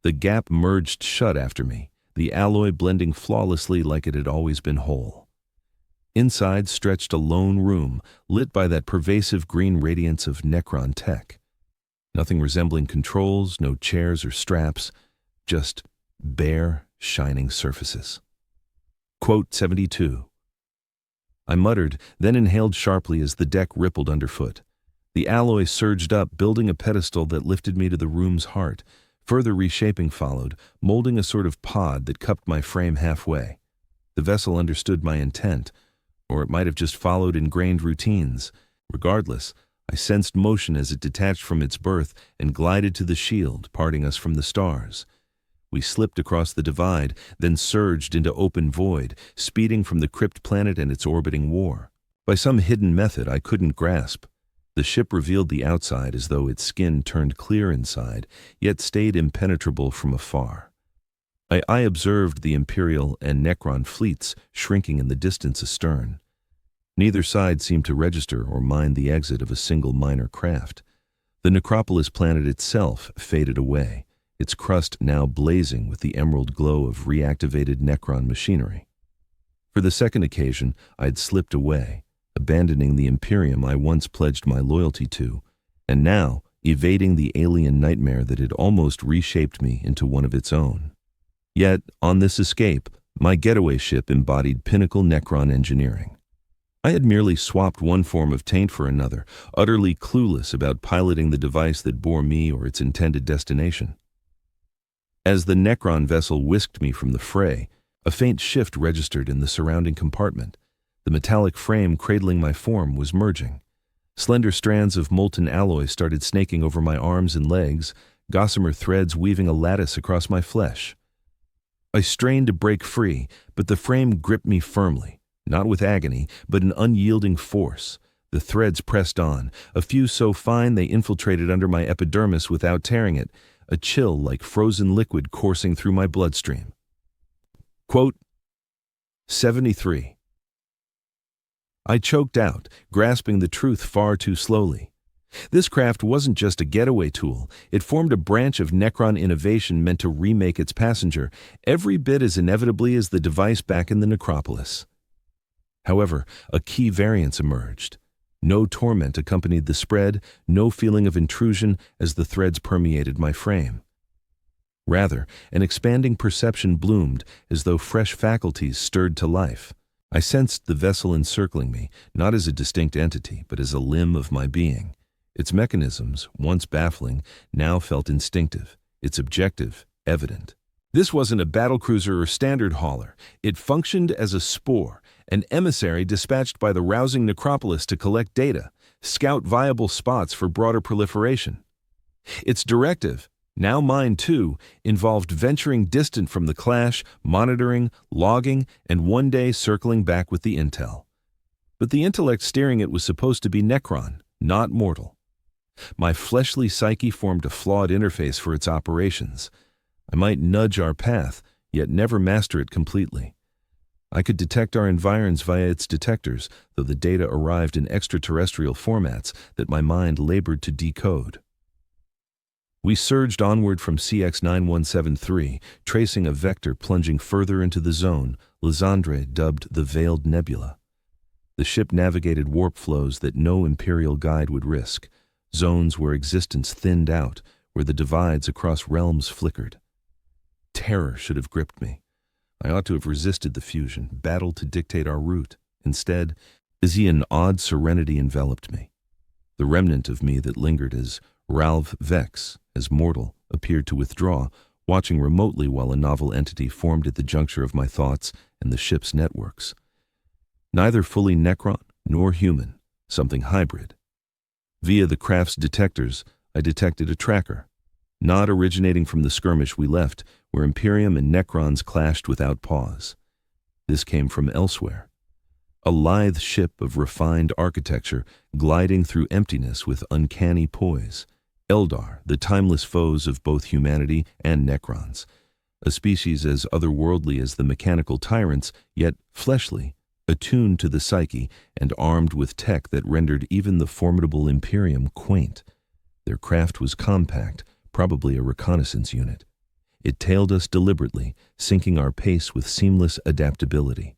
The gap merged shut after me, the alloy blending flawlessly like it had always been whole. Inside stretched a lone room, lit by that pervasive green radiance of Necron tech. Nothing resembling controls, no chairs or straps, just bare, shining surfaces. Quote 72. I muttered, then inhaled sharply as the deck rippled underfoot. The alloy surged up, building a pedestal that lifted me to the room's heart. Further reshaping followed, molding a sort of pod that cupped my frame halfway. The vessel understood my intent, or it might have just followed ingrained routines. Regardless, I sensed motion as it detached from its berth and glided to the shield, parting us from the stars. We slipped across the divide, then surged into open void, speeding from the crypt planet and its orbiting war. By some hidden method I couldn't grasp, the ship revealed the outside as though its skin turned clear inside, yet stayed impenetrable from afar. I observed the Imperial and Necron fleets shrinking in the distance astern. Neither side seemed to register or mind the exit of a single minor craft. The necropolis planet itself faded away, its crust now blazing with the emerald glow of reactivated Necron machinery. For the second occasion, I had slipped away, abandoning the Imperium I once pledged my loyalty to, and now evading the alien nightmare that had almost reshaped me into one of its own. Yet, on this escape, my getaway ship embodied pinnacle Necron engineering. I had merely swapped one form of taint for another, utterly clueless about piloting the device that bore me or its intended destination. As the Necron vessel whisked me from the fray, a faint shift registered in the surrounding compartment. The metallic frame cradling my form was merging. Slender strands of molten alloy started snaking over my arms and legs, gossamer threads weaving a lattice across my flesh. I strained to break free, but the frame gripped me firmly, not with agony, but an unyielding force. The threads pressed on, a few so fine they infiltrated under my epidermis without tearing it, a chill like frozen liquid coursing through my bloodstream. Quote 73. I choked out, grasping the truth far too slowly. This craft wasn't just a getaway tool, it formed a branch of Necron innovation meant to remake its passenger, every bit as inevitably as the device back in the necropolis. However, a key variance emerged. No torment accompanied the spread, no feeling of intrusion as the threads permeated my frame. Rather, an expanding perception bloomed as though fresh faculties stirred to life. I sensed the vessel encircling me, not as a distinct entity, but as a limb of my being. Its mechanisms, once baffling, now felt instinctive, its objective evident. This wasn't a battlecruiser or standard hauler. It functioned as a spore, an emissary dispatched by the rousing necropolis to collect data, scout viable spots for broader proliferation. Its directive, now mine too, involved venturing distant from the clash, monitoring, logging, and one day circling back with the intel. But the intellect steering it was supposed to be Necron, not mortal. My fleshly psyche formed a flawed interface for its operations. I might nudge our path, yet never master it completely. I could detect our environs via its detectors, though the data arrived in extraterrestrial formats that my mind labored to decode. We surged onward from CX-9173, tracing a vector plunging further into the zone, Lysandre dubbed the Veiled Nebula. The ship navigated warp flows that no Imperial guide would risk, zones where existence thinned out, where the divides across realms flickered. Terror should have gripped me. I ought to have resisted the fusion, battled to dictate our route. Instead, an odd serenity enveloped me. The remnant of me that lingered as Ralph Vex, as mortal, appeared to withdraw, watching remotely while a novel entity formed at the juncture of my thoughts and the ship's networks. Neither fully Necron nor human, something hybrid. Via the craft's detectors, I detected a tracker, not originating from the skirmish we left, where Imperium and Necrons clashed without pause. This came from elsewhere. A lithe ship of refined architecture gliding through emptiness with uncanny poise. Eldar, the timeless foes of both humanity and Necrons. A species as otherworldly as the mechanical tyrants, yet fleshly, attuned to the psyche and armed with tech that rendered even the formidable Imperium quaint. Their craft was compact, probably a reconnaissance unit. It tailed us deliberately, syncing our pace with seamless adaptability.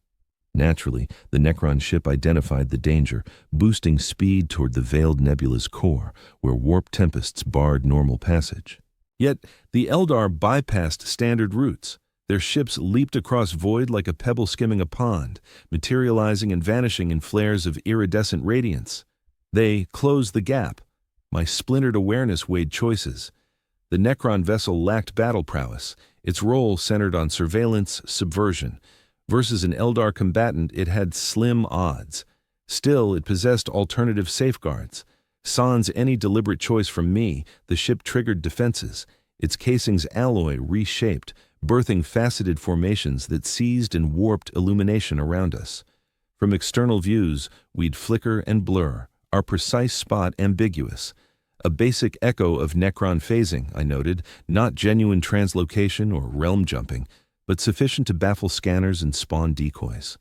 Naturally, the Necron ship identified the danger, boosting speed toward the veiled nebula's core, where warp tempests barred normal passage. Yet, the Eldar bypassed standard routes. Their ships leaped across void like a pebble skimming a pond, materializing and vanishing in flares of iridescent radiance. They closed the gap. My splintered awareness weighed choices. The Necron vessel lacked battle prowess. Its role centered on surveillance, subversion. Versus an Eldar combatant, it had slim odds. Still, it possessed alternative safeguards. Sans any deliberate choice from me, the ship triggered defenses, its casing's alloy reshaped, birthing faceted formations that seized and warped illumination around us. From external views, we'd flicker and blur, our precise spot ambiguous. A basic echo of Necron phasing, I noted, not genuine translocation or realm jumping, but sufficient to baffle scanners and spawn decoys.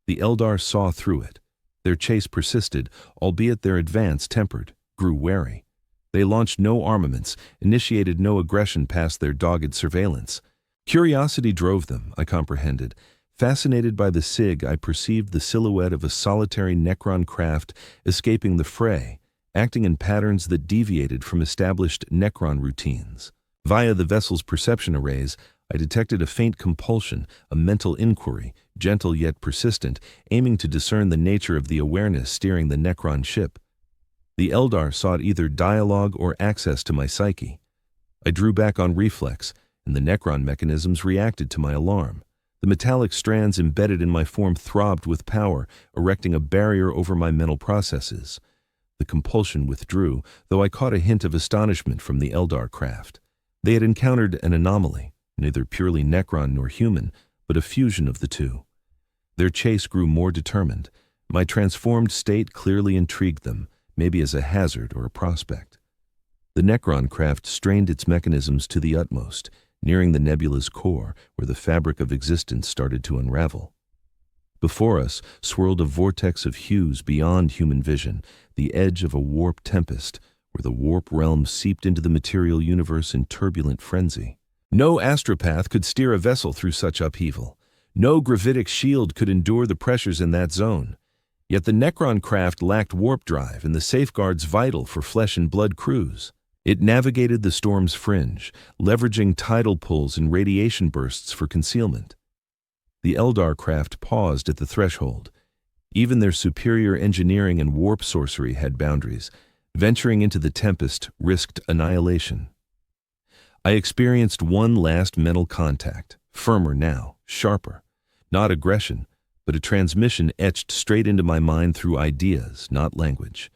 The Eldar saw through it. Their chase persisted, albeit their advance tempered, grew wary. They launched no armaments, initiated no aggression past their dogged surveillance. Curiosity drove them, I comprehended. Fascinated by the SIG, I perceived the silhouette of a solitary Necron craft escaping the fray, acting in patterns that deviated from established Necron routines. Via the vessel's perception arrays, I detected a faint compulsion, a mental inquiry, gentle yet persistent, aiming to discern the nature of the awareness steering the Necron ship. The Eldar sought either dialogue or access to my psyche. I drew back on reflex, and the Necron mechanisms reacted to my alarm. The metallic strands embedded in my form throbbed with power, erecting a barrier over my mental processes. The compulsion withdrew, though I caught a hint of astonishment from the Eldar craft. They had encountered an anomaly, neither purely Necron nor human, but a fusion of the two. Their chase grew more determined. My transformed state clearly intrigued them, maybe as a hazard or a prospect. The Necron craft strained its mechanisms to the utmost, nearing the nebula's core, where the fabric of existence started to unravel. Before us swirled a vortex of hues beyond human vision, the edge of a warp tempest, where the warp realm seeped into the material universe in turbulent frenzy. No astropath could steer a vessel through such upheaval. No gravitic shield could endure the pressures in that zone. Yet the Necron craft lacked warp drive and the safeguards vital for flesh and blood crews. It navigated the storm's fringe, leveraging tidal pulls and radiation bursts for concealment. The Eldar craft paused at the threshold. Even their superior engineering and warp sorcery had boundaries. Venturing into the tempest risked annihilation. I experienced one last mental contact, firmer now, sharper. Not aggression, but a transmission etched straight into my mind through ideas, not language.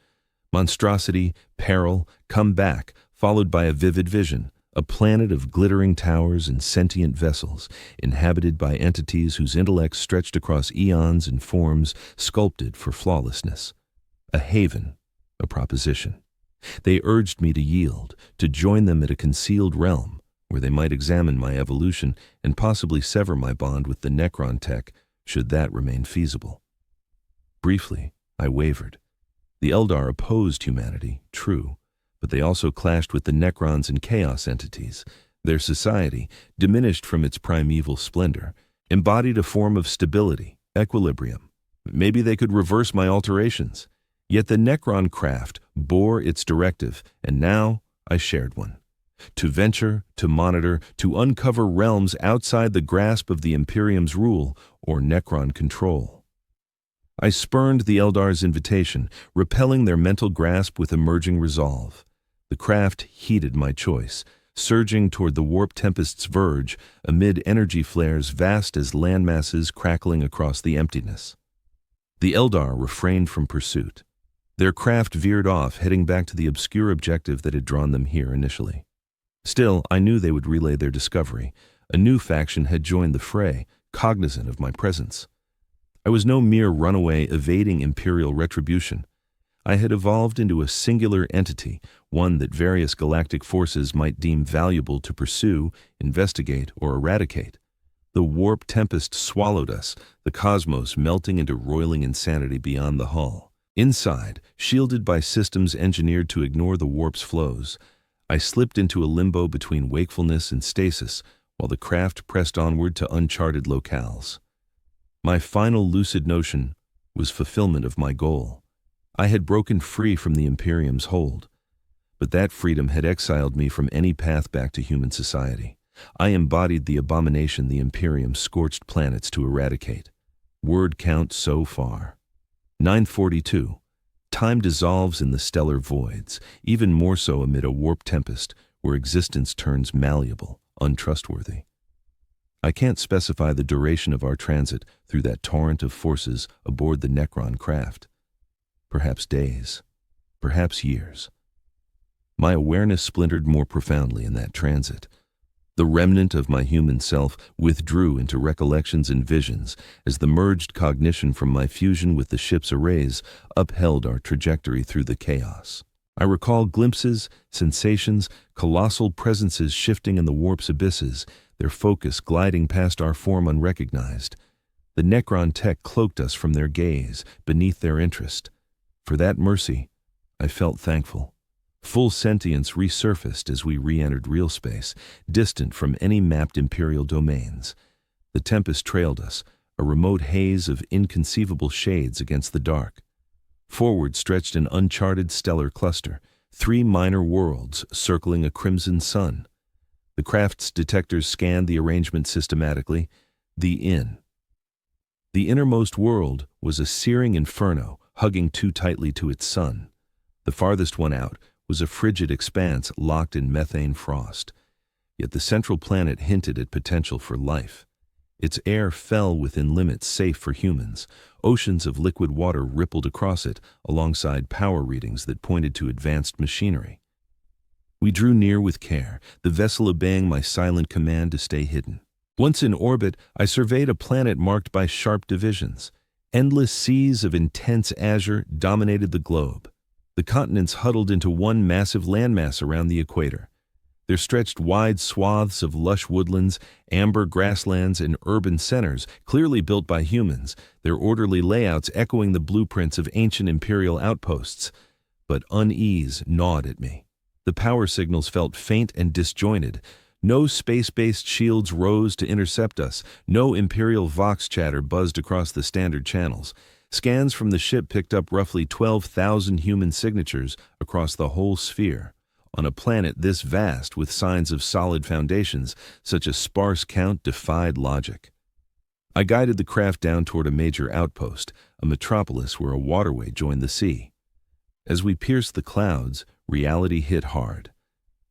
Monstrosity, peril, come back, followed by a vivid vision, a planet of glittering towers and sentient vessels, inhabited by entities whose intellects stretched across eons in forms sculpted for flawlessness. A haven, a proposition. They urged me to yield, to join them at a concealed realm, where they might examine my evolution and possibly sever my bond with the Necron tech, should that remain feasible. Briefly, I wavered. The Eldar opposed humanity, true, but they also clashed with the Necrons and Chaos entities. Their society, diminished from its primeval splendor, embodied a form of stability, equilibrium. Maybe they could reverse my alterations. Yet the Necron craft bore its directive, and now I shared one. To venture, to monitor, to uncover realms outside the grasp of the Imperium's rule or Necron control. I spurned the Eldar's invitation, repelling their mental grasp with emerging resolve. The craft heeded my choice, surging toward the warp tempest's verge amid energy flares vast as landmasses crackling across the emptiness. The Eldar refrained from pursuit. Their craft veered off, heading back to the obscure objective that had drawn them here initially. Still, I knew they would relay their discovery. A new faction had joined the fray, cognizant of my presence. I was no mere runaway evading Imperial retribution. I had evolved into a singular entity, one that various galactic forces might deem valuable to pursue, investigate, or eradicate. The warp tempest swallowed us, the cosmos melting into roiling insanity beyond the hull. Inside, shielded by systems engineered to ignore the warp's flows, I slipped into a limbo between wakefulness and stasis, while the craft pressed onward to uncharted locales. My final lucid notion was fulfillment of my goal. I had broken free from the Imperium's hold, but that freedom had exiled me from any path back to human society. I embodied the abomination the Imperium scorched planets to eradicate. Word count so far: 942. Time dissolves in the stellar voids, even more so amid a warp tempest where existence turns malleable, untrustworthy. I can't specify the duration of our transit through that torrent of forces aboard the Necron craft. Perhaps days, perhaps years. My awareness splintered more profoundly in that transit. The remnant of my human self withdrew into recollections and visions as the merged cognition from my fusion with the ship's arrays upheld our trajectory through the chaos. I recall glimpses, sensations, colossal presences shifting in the warp's abysses, their focus gliding past our form unrecognized. The Necron tech cloaked us from their gaze, beneath their interest. For that mercy, I felt thankful. Full sentience resurfaced as we re-entered real space, distant from any mapped Imperial domains. The tempest trailed us, a remote haze of inconceivable shades against the dark. Forward stretched an uncharted stellar cluster, 3 minor worlds circling a crimson sun. The craft's detectors scanned the arrangement systematically. The innermost world was a searing inferno, hugging too tightly to its sun. The farthest one out was a frigid expanse locked in methane frost. Yet the central planet hinted at potential for life. Its air fell within limits safe for humans. Oceans of liquid water rippled across it, alongside power readings that pointed to advanced machinery. We drew near with care, the vessel obeying my silent command to stay hidden. Once in orbit, I surveyed a planet marked by sharp divisions. Endless seas of intense azure dominated the globe. The continents huddled into one massive landmass around the equator. There stretched wide swaths of lush woodlands, amber grasslands, and urban centers, clearly built by humans, their orderly layouts echoing the blueprints of ancient imperial outposts. But unease gnawed at me. The power signals felt faint and disjointed. No space-based shields rose to intercept us. No imperial vox chatter buzzed across the standard channels. Scans from the ship picked up roughly 12,000 human signatures across the whole sphere. On a planet this vast with signs of solid foundations, such a sparse count defied logic. I guided the craft down toward a major outpost, a metropolis where a waterway joined the sea. As we pierced the clouds, reality hit hard.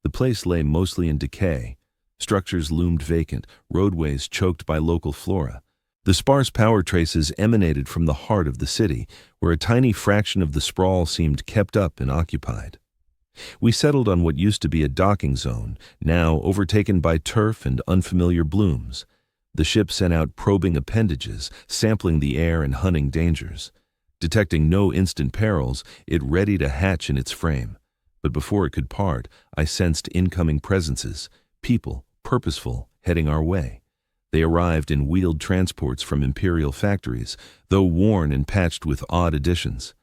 The place lay mostly in decay. Structures loomed vacant, roadways choked by local flora. The sparse power traces emanated from the heart of the city, where a tiny fraction of the sprawl seemed kept up and occupied. We settled on what used to be a docking zone, now overtaken by turf and unfamiliar blooms. The ship sent out probing appendages, sampling the air and hunting dangers. Detecting no instant perils, it readied a hatch in its frame. But before it could part, I sensed incoming presences, people, purposeful, heading our way. They arrived in wheeled transports from Imperial factories, though worn and patched with odd additions.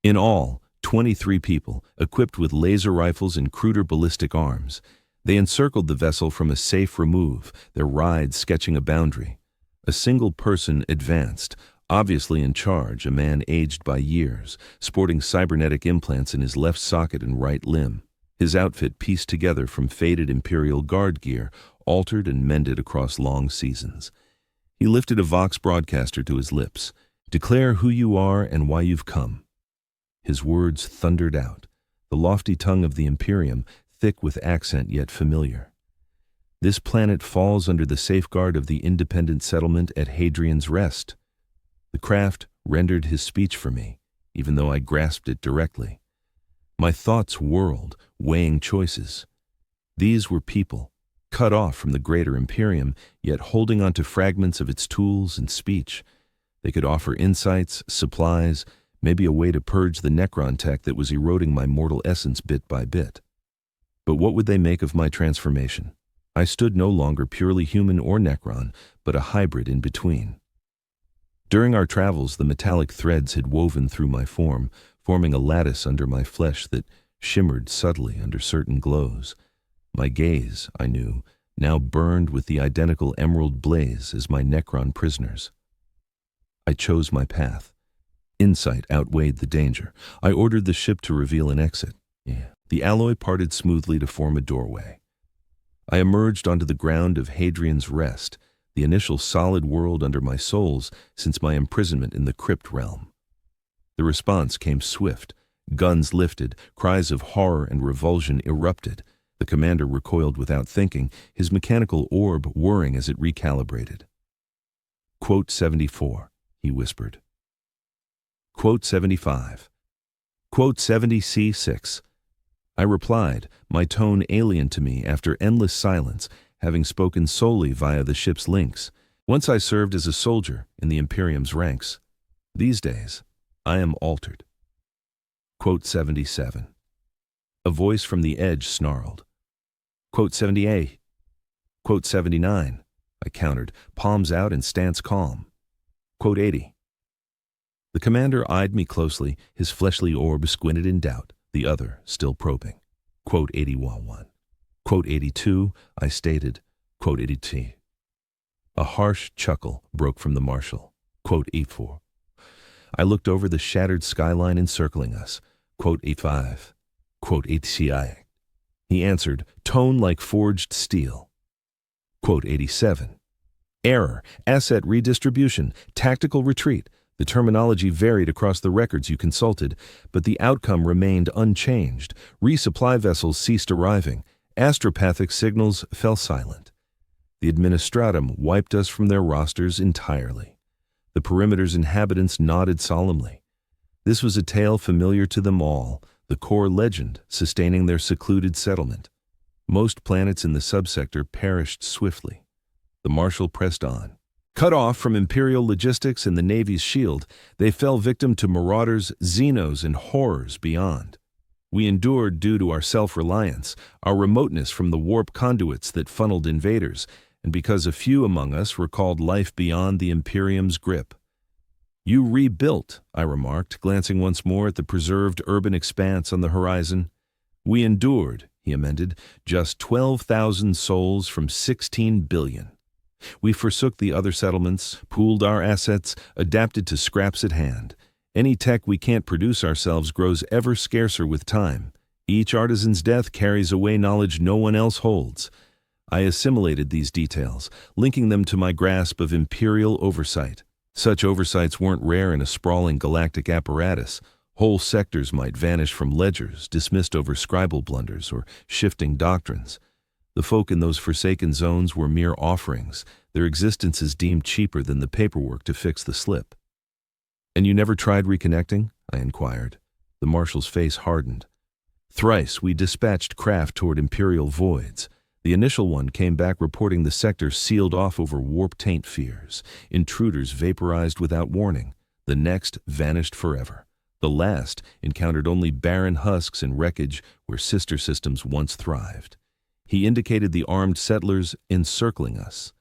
In all, 23 people, equipped with laser rifles and cruder ballistic arms. They encircled the vessel from a safe remove, their ride sketching a boundary. A single person advanced, obviously in charge, a man aged by years, sporting cybernetic implants in his left socket and right limb. his outfit pieced together from faded Imperial Guard gear, altered and mended across long seasons. He lifted a Vox broadcaster to his lips. "Declare who you are and why you've come." His words thundered out, the lofty tongue of the Imperium, thick with accent yet familiar. "This planet falls under the safeguard of the independent settlement at Hadrian's Rest." The craft rendered his speech for me, even though I grasped it directly. My thoughts whirled, weighing choices. These were people, cut off from the greater Imperium, yet holding on to fragments of its tools and speech. They could offer insights, supplies, maybe a way to purge the Necron tech that was eroding my mortal essence bit by bit. But what would they make of my transformation? I stood no longer purely human or Necron, but a hybrid in between. During our travels, the metallic threads had woven through my form, forming a lattice under my flesh that shimmered subtly under certain glows. My gaze, I knew, now burned with the identical emerald blaze as my Necron prisoners. I chose my path. Insight outweighed the danger. I ordered the ship to reveal an exit. The alloy parted smoothly to form a doorway. I emerged onto the ground of Hadrian's Rest, the initial solid world under my soles since my imprisonment in the crypt realm. The response came swift. Guns lifted, cries of horror and revulsion erupted. The commander recoiled without thinking, his mechanical orb whirring as it recalibrated. "Quote 74, he whispered. "Quote 75. Quote 70C6. I replied, my tone alien to me after endless silence, having spoken solely via the ship's links. Once I served as a soldier in the Imperium's ranks. These days, I am altered. Quote 77. A voice from the edge snarled. Quote 78. Quote 79. I countered, palms out and stance calm. Quote 80. The commander eyed me closely, his fleshly orb squinted in doubt, the other still probing. Quote 81. Quote 82, I stated. Quote 82. A harsh chuckle broke from the marshal. Quote 84. I looked over the shattered skyline encircling us. Quote 85. Quote 80. He answered, tone like forged steel. Quote 87. Error, asset redistribution, tactical retreat. The terminology varied across the records you consulted, but the outcome remained unchanged. Resupply vessels ceased arriving. Astropathic signals fell silent. The administratum wiped us from their rosters entirely. The perimeter's inhabitants nodded solemnly. This was a tale familiar to them all, the core legend sustaining their secluded settlement. Most planets in the subsector perished swiftly. The marshal pressed on. Cut off from Imperial logistics and the Navy's shield, they fell victim to marauders, xenos, and horrors beyond. We endured due to our self-reliance, our remoteness from the warp conduits that funneled invaders, and because a few among us recalled life beyond the Imperium's grip. You rebuilt, I remarked, glancing once more at the preserved urban expanse on the horizon. We endured, he amended, just 12,000 souls from 16 billion. We forsook the other settlements, pooled our assets, adapted to scraps at hand. Any tech we can't produce ourselves grows ever scarcer with time. Each artisan's death carries away knowledge no one else holds. I assimilated these details, linking them to my grasp of imperial oversight. Such oversights weren't rare in a sprawling galactic apparatus. Whole sectors might vanish from ledgers, dismissed over scribal blunders or shifting doctrines. The folk in those forsaken zones were mere offerings, their existences deemed cheaper than the paperwork to fix the slip. And you never tried reconnecting? I inquired. The marshal's face hardened. Thrice we dispatched craft toward Imperial voids. The initial one came back reporting the sector sealed off over warp taint fears. Intruders vaporized without warning. The next vanished forever. The last encountered only barren husks and wreckage where sister systems once thrived. He indicated the armed settlers encircling us.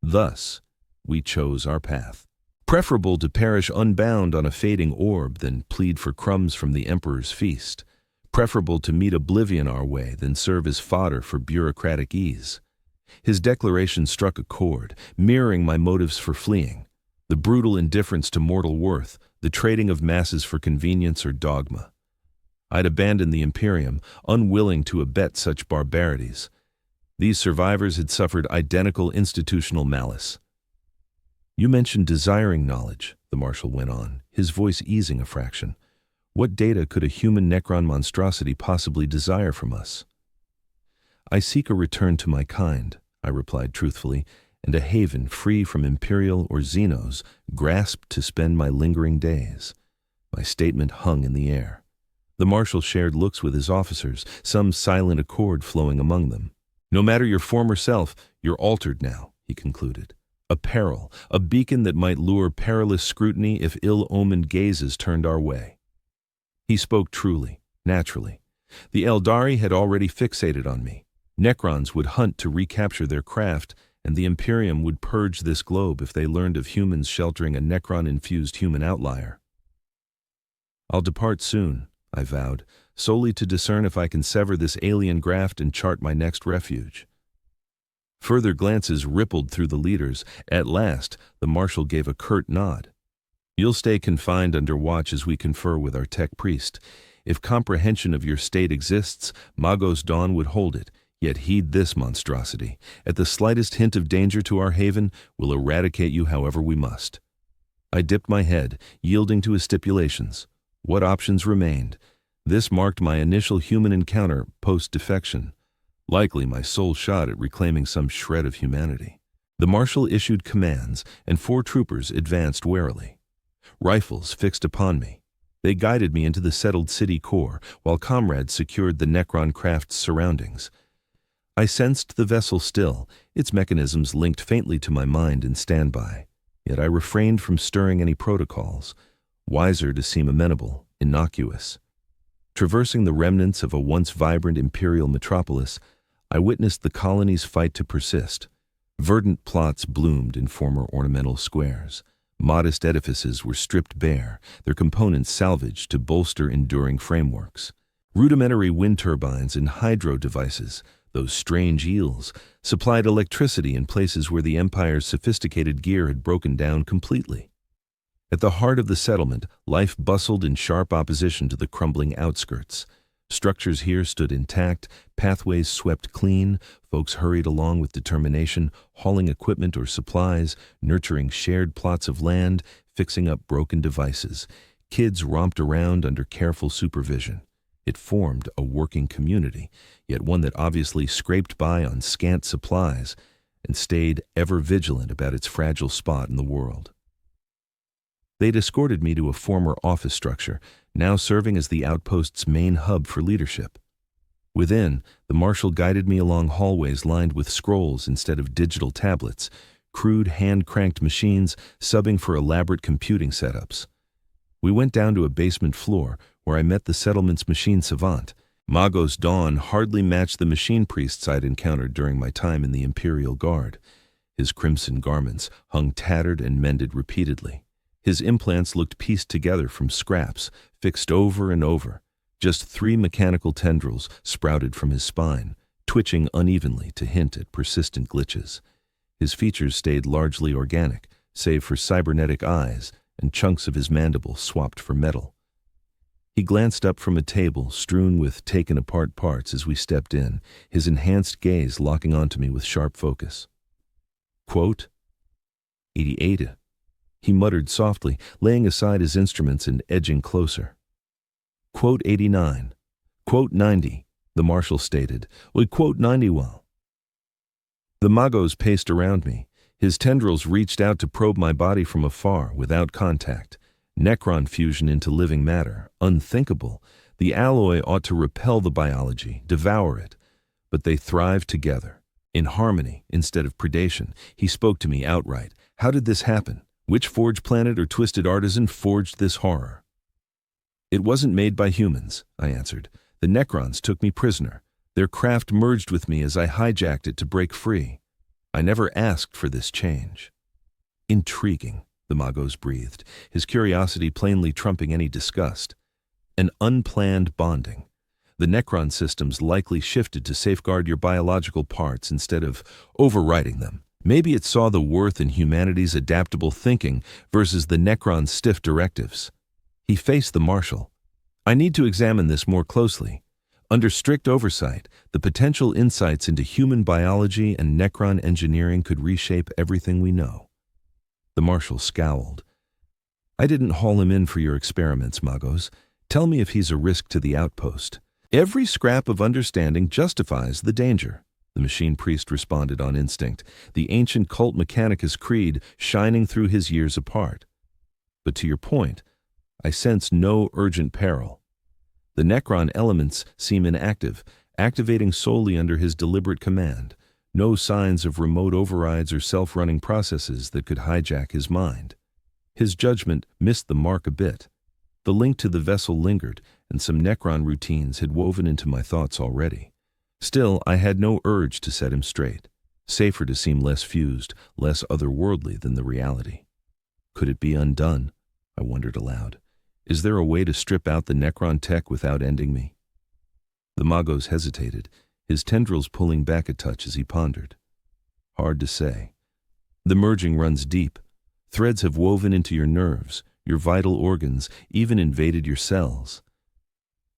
Thus, we chose our path. Preferable to perish unbound on a fading orb than plead for crumbs from the Emperor's feast. Preferable to meet oblivion our way than serve as fodder for bureaucratic ease. His declaration struck a chord, mirroring my motives for fleeing. The brutal indifference to mortal worth, the trading of masses for convenience or dogma. I'd abandoned the Imperium, unwilling to abet such barbarities. These survivors had suffered identical institutional malice. You mentioned desiring knowledge, the Marshal went on, his voice easing a fraction. What data could a human Necron monstrosity possibly desire from us? I seek a return to my kind, I replied truthfully, and a haven free from Imperial or Xenos grasped to spend my lingering days. My statement hung in the air. The Marshal shared looks with his officers, some silent accord flowing among them. No matter your former self, you're altered now, he concluded. A peril, a beacon that might lure perilous scrutiny if ill-omened gazes turned our way. He spoke truly, naturally. The Eldari had already fixated on me. Necrons would hunt to recapture their craft, and the Imperium would purge this globe if they learned of humans sheltering a Necron-infused human outlier. I'll depart soon, I vowed, solely to discern if I can sever this alien graft and chart my next refuge. Further glances rippled through the leaders. At last, the Marshal gave a curt nod. You'll stay confined under watch as we confer with our tech priest. If comprehension of your state exists, Magos Dawn would hold it. Yet heed this monstrosity. At the slightest hint of danger to our haven, we'll eradicate you however we must. I dipped my head, yielding to his stipulations. What options remained? This marked my initial human encounter post-defection. Likely my sole shot at reclaiming some shred of humanity. The Marshal issued commands, and 4 troopers advanced warily. Rifles fixed upon me. They guided me into the settled city core, while comrades secured the Necron craft's surroundings. I sensed the vessel still, its mechanisms linked faintly to my mind in standby. Yet I refrained from stirring any protocols, wiser to seem amenable, innocuous. Traversing the remnants of a once vibrant imperial metropolis, I witnessed the colony's fight to persist. Verdant plots bloomed in former ornamental squares. Modest edifices were stripped bare, their components salvaged to bolster enduring frameworks. Rudimentary wind turbines and hydro devices, those strange eels, supplied electricity in places where the Empire's sophisticated gear had broken down completely. At the heart of the settlement, life bustled in sharp opposition to the crumbling outskirts. Structures here stood intact, pathways swept clean, folks hurried along with determination, hauling equipment or supplies, nurturing shared plots of land, fixing up broken devices. Kids romped around under careful supervision. It formed a working community, yet one that obviously scraped by on scant supplies and stayed ever vigilant about its fragile spot in the world. They'd escorted me to a former office structure, now serving as the outpost's main hub for leadership. Within, the Marshal guided me along hallways lined with scrolls instead of digital tablets, crude hand-cranked machines subbing for elaborate computing setups. We went down to a basement floor, where I met the settlement's machine savant. Magos Dawn hardly matched the machine priests I'd encountered during my time in the Imperial Guard. His crimson garments hung tattered and mended repeatedly. His implants looked pieced together from scraps, fixed over and over. Just 3 mechanical tendrils sprouted from his spine, twitching unevenly to hint at persistent glitches. His features stayed largely organic, save for cybernetic eyes and chunks of his mandible swapped for metal. He glanced up from a table strewn with taken-apart parts as we stepped in, his enhanced gaze locking onto me with sharp focus. Quote, 88. He muttered softly, laying aside his instruments and edging closer. Quote 89. Quote 90, the Marshal stated. We quote 90 well. The Magos paced around me. His tendrils reached out to probe my body from afar, without contact. Necron fusion into living matter, unthinkable. The alloy ought to repel the biology, devour it. But they thrived together, in harmony instead of predation. He spoke to me outright. How did this happen? Which forge planet or twisted artisan forged this horror? It wasn't made by humans, I answered. The Necrons took me prisoner. Their craft merged with me as I hijacked it to break free. I never asked for this change. Intriguing, the Magos breathed, his curiosity plainly trumping any disgust. An unplanned bonding. The Necron systems likely shifted to safeguard your biological parts instead of overriding them. Maybe it saw the worth in humanity's adaptable thinking versus the Necron's stiff directives. He faced the Marshal. I need to examine this more closely. Under strict oversight, the potential insights into human biology and Necron engineering could reshape everything we know. The Marshal scowled. I didn't haul him in for your experiments, Magos. Tell me if he's a risk to the outpost. Every scrap of understanding justifies the danger, the machine priest responded on instinct, the ancient cult mechanicus creed shining through his years apart. But to your point, I sense no urgent peril. The Necron elements seem inactive, activating solely under his deliberate command. No signs of remote overrides or self-running processes that could hijack his mind. His judgment missed the mark a bit. The link to the vessel lingered, and some Necron routines had woven into my thoughts already. Still, I had no urge to set him straight. Safer to seem less fused, less otherworldly than the reality. Could it be undone? I wondered aloud. Is there a way to strip out the Necron tech without ending me? The Magos hesitated, his tendrils pulling back a touch as he pondered. Hard to say. The merging runs deep. Threads have woven into your nerves, your vital organs, even invaded your cells.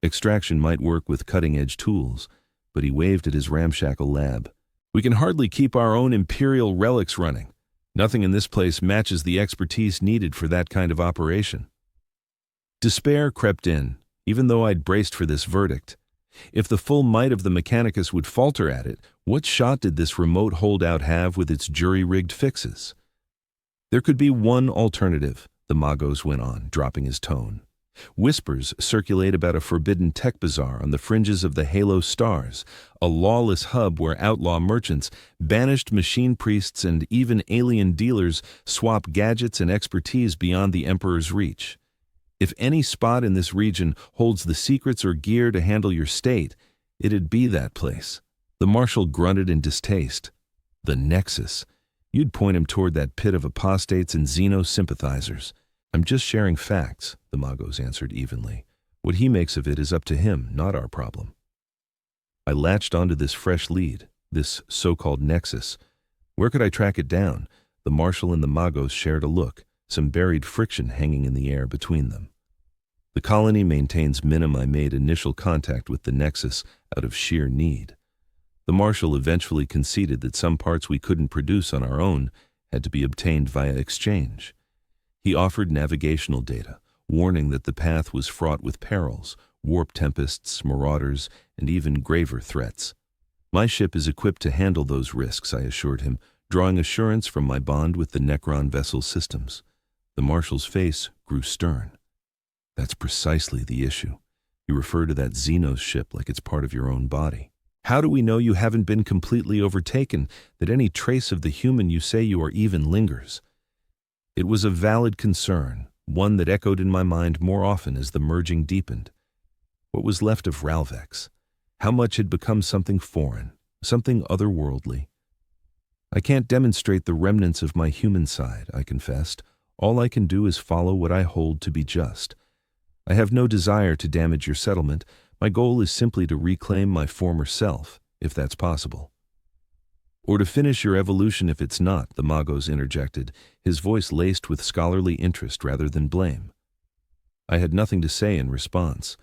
Extraction might work with cutting-edge tools, but he waved at his ramshackle lab. We can hardly keep our own Imperial relics running. Nothing in this place matches the expertise needed for that kind of operation. Despair crept in, even though I'd braced for this verdict. If the full might of the Mechanicus would falter at it, what shot did this remote holdout have with its jury-rigged fixes? There could be one alternative, the Magos went on, dropping his tone. Whispers circulate about a forbidden tech bazaar on the fringes of the Halo Stars, a lawless hub where outlaw merchants, banished machine priests, and even alien dealers swap gadgets and expertise beyond the Emperor's reach. If any spot in this region holds the secrets or gear to handle your state, it'd be that place. The Marshal grunted in distaste. The Nexus. You'd point him toward that pit of apostates and Xeno sympathizers. I'm just sharing facts, the Magos answered evenly. What he makes of it is up to him, not our problem. I latched onto this fresh lead, this so-called Nexus. Where could I track it down? The Marshal and the Magos shared a look, some buried friction hanging in the air between them. The colony maintains minimum. I made initial contact with the Nexus out of sheer need. The Marshal eventually conceded that some parts we couldn't produce on our own had to be obtained via exchange. He offered navigational data, warning that the path was fraught with perils, warp tempests, marauders, and even graver threats. My ship is equipped to handle those risks, I assured him, drawing assurance from my bond with the Necron vessel systems. The Marshal's face grew stern. That's precisely the issue. You refer to that Xenos ship like it's part of your own body. How do we know you haven't been completely overtaken, that any trace of the human you say you are even lingers? It was a valid concern, one that echoed in my mind more often as the merging deepened. What was left of Ralvex? How much had become something foreign, something otherworldly? I can't demonstrate the remnants of my human side, I confessed. All I can do is follow what I hold to be just. I have no desire to damage your settlement. My goal is simply to reclaim my former self, if that's possible. Or to finish your evolution if it's not, the Magos interjected, his voice laced with scholarly interest rather than blame. I had nothing to say in response.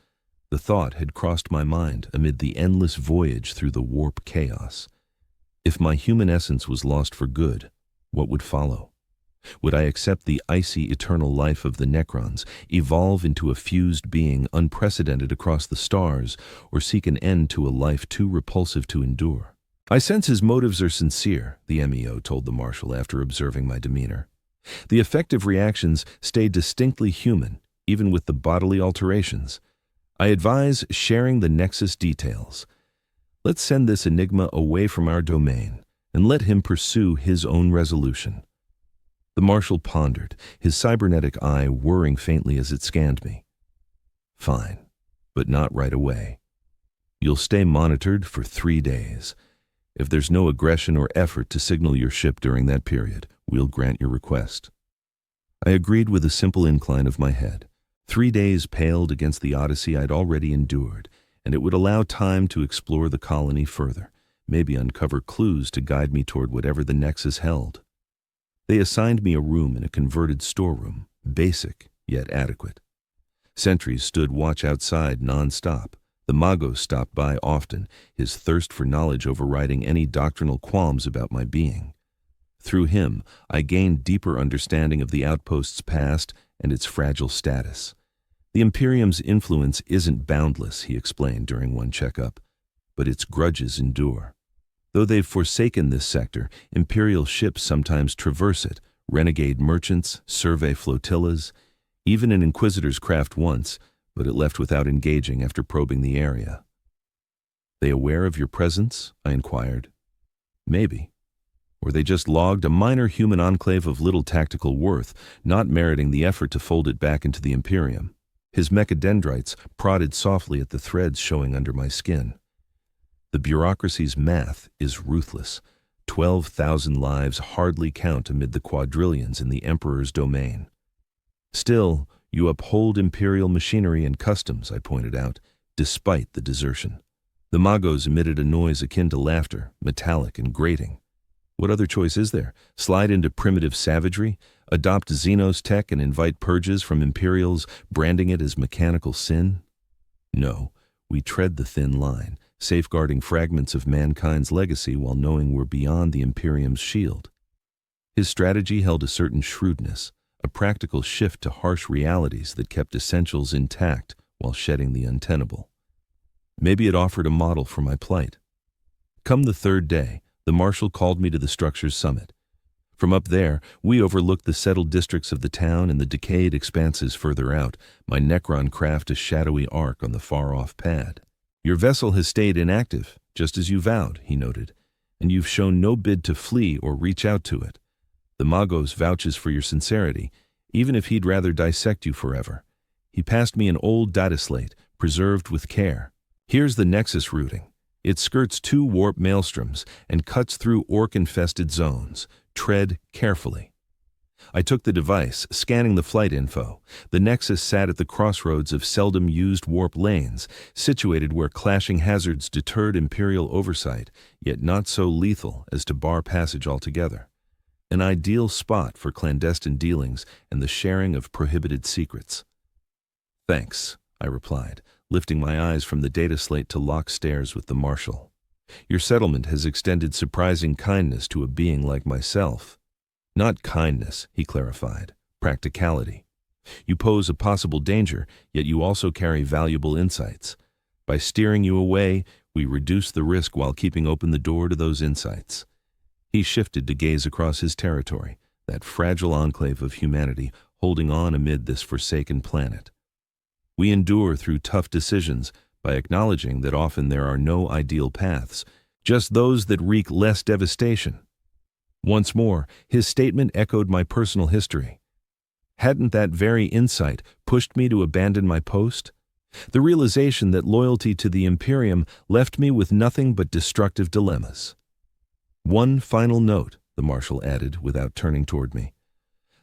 The thought had crossed my mind amid the endless voyage through the warp chaos. If my human essence was lost for good, what would follow? Would I accept the icy eternal life of the Necrons, evolve into a fused being unprecedented across the stars, or seek an end to a life too repulsive to endure? I sense his motives are sincere, the MEO told the Marshal after observing my demeanor. The effective reactions stay distinctly human, even with the bodily alterations. I advise sharing the Nexus details. Let's send this enigma away from our domain, and let him pursue his own resolution. The Marshal pondered, his cybernetic eye whirring faintly as it scanned me. Fine, but not right away. You'll stay monitored for 3 days. If there's no aggression or effort to signal your ship during that period, we'll grant your request. I agreed with a simple incline of my head. 3 days paled against the odyssey I'd already endured, and it would allow time to explore the colony further, maybe uncover clues to guide me toward whatever the Nexus held. They assigned me a room in a converted storeroom, basic yet adequate. Sentries stood watch outside non-stop. The Magos stopped by often, his thirst for knowledge overriding any doctrinal qualms about my being. Through him, I gained deeper understanding of the outpost's past and its fragile status. The Imperium's influence isn't boundless, he explained during one checkup, but its grudges endure. Though they've forsaken this sector, Imperial ships sometimes traverse it, renegade merchants, survey flotillas, even an Inquisitor's craft once, but it left without engaging after probing the area. They aware of your presence? I inquired. Maybe. Or they just logged a minor human enclave of little tactical worth, not meriting the effort to fold it back into the Imperium. His mechadendrites prodded softly at the threads showing under my skin. The bureaucracy's math is ruthless. 12,000 lives hardly count amid the quadrillions in the Emperor's domain. Still, you uphold Imperial machinery and customs, I pointed out, despite the desertion. The Magos emitted a noise akin to laughter, metallic and grating. What other choice is there? Slide into primitive savagery, adopt Xenos tech and invite purges from Imperials, branding it as mechanical sin? No, we tread the thin line, safeguarding fragments of mankind's legacy while knowing we're beyond the Imperium's shield. His strategy held a certain shrewdness, a practical shift to harsh realities that kept essentials intact while shedding the untenable. Maybe it offered a model for my plight. Come the third day, the Marshal called me to the structure's summit. From up there, we overlooked the settled districts of the town and the decayed expanses further out, my Necron craft a shadowy arc on the far-off pad. Your vessel has stayed inactive, just as you vowed, he noted, and you've shown no bid to flee or reach out to it. The Magos vouches for your sincerity, even if he'd rather dissect you forever. He passed me an old data slate, preserved with care. Here's the Nexus routing. It skirts 2 warp maelstroms and cuts through orc-infested zones. Tread carefully. I took the device, scanning the flight info. The Nexus sat at the crossroads of seldom-used warp lanes, situated where clashing hazards deterred Imperial oversight, yet not so lethal as to bar passage altogether. An ideal spot for clandestine dealings and the sharing of prohibited secrets. Thanks, I replied, lifting my eyes from the data slate to lock stares with the Marshal. Your settlement has extended surprising kindness to a being like myself. Not kindness, he clarified, practicality. You pose a possible danger, yet you also carry valuable insights. By steering you away, we reduce the risk while keeping open the door to those insights. He shifted to gaze across his territory, that fragile enclave of humanity holding on amid this forsaken planet. We endure through tough decisions by acknowledging that often there are no ideal paths, just those that wreak less devastation. Once more, his statement echoed my personal history. Hadn't that very insight pushed me to abandon my post? The realization that loyalty to the Imperium left me with nothing but destructive dilemmas. One final note, the Marshal added without turning toward me.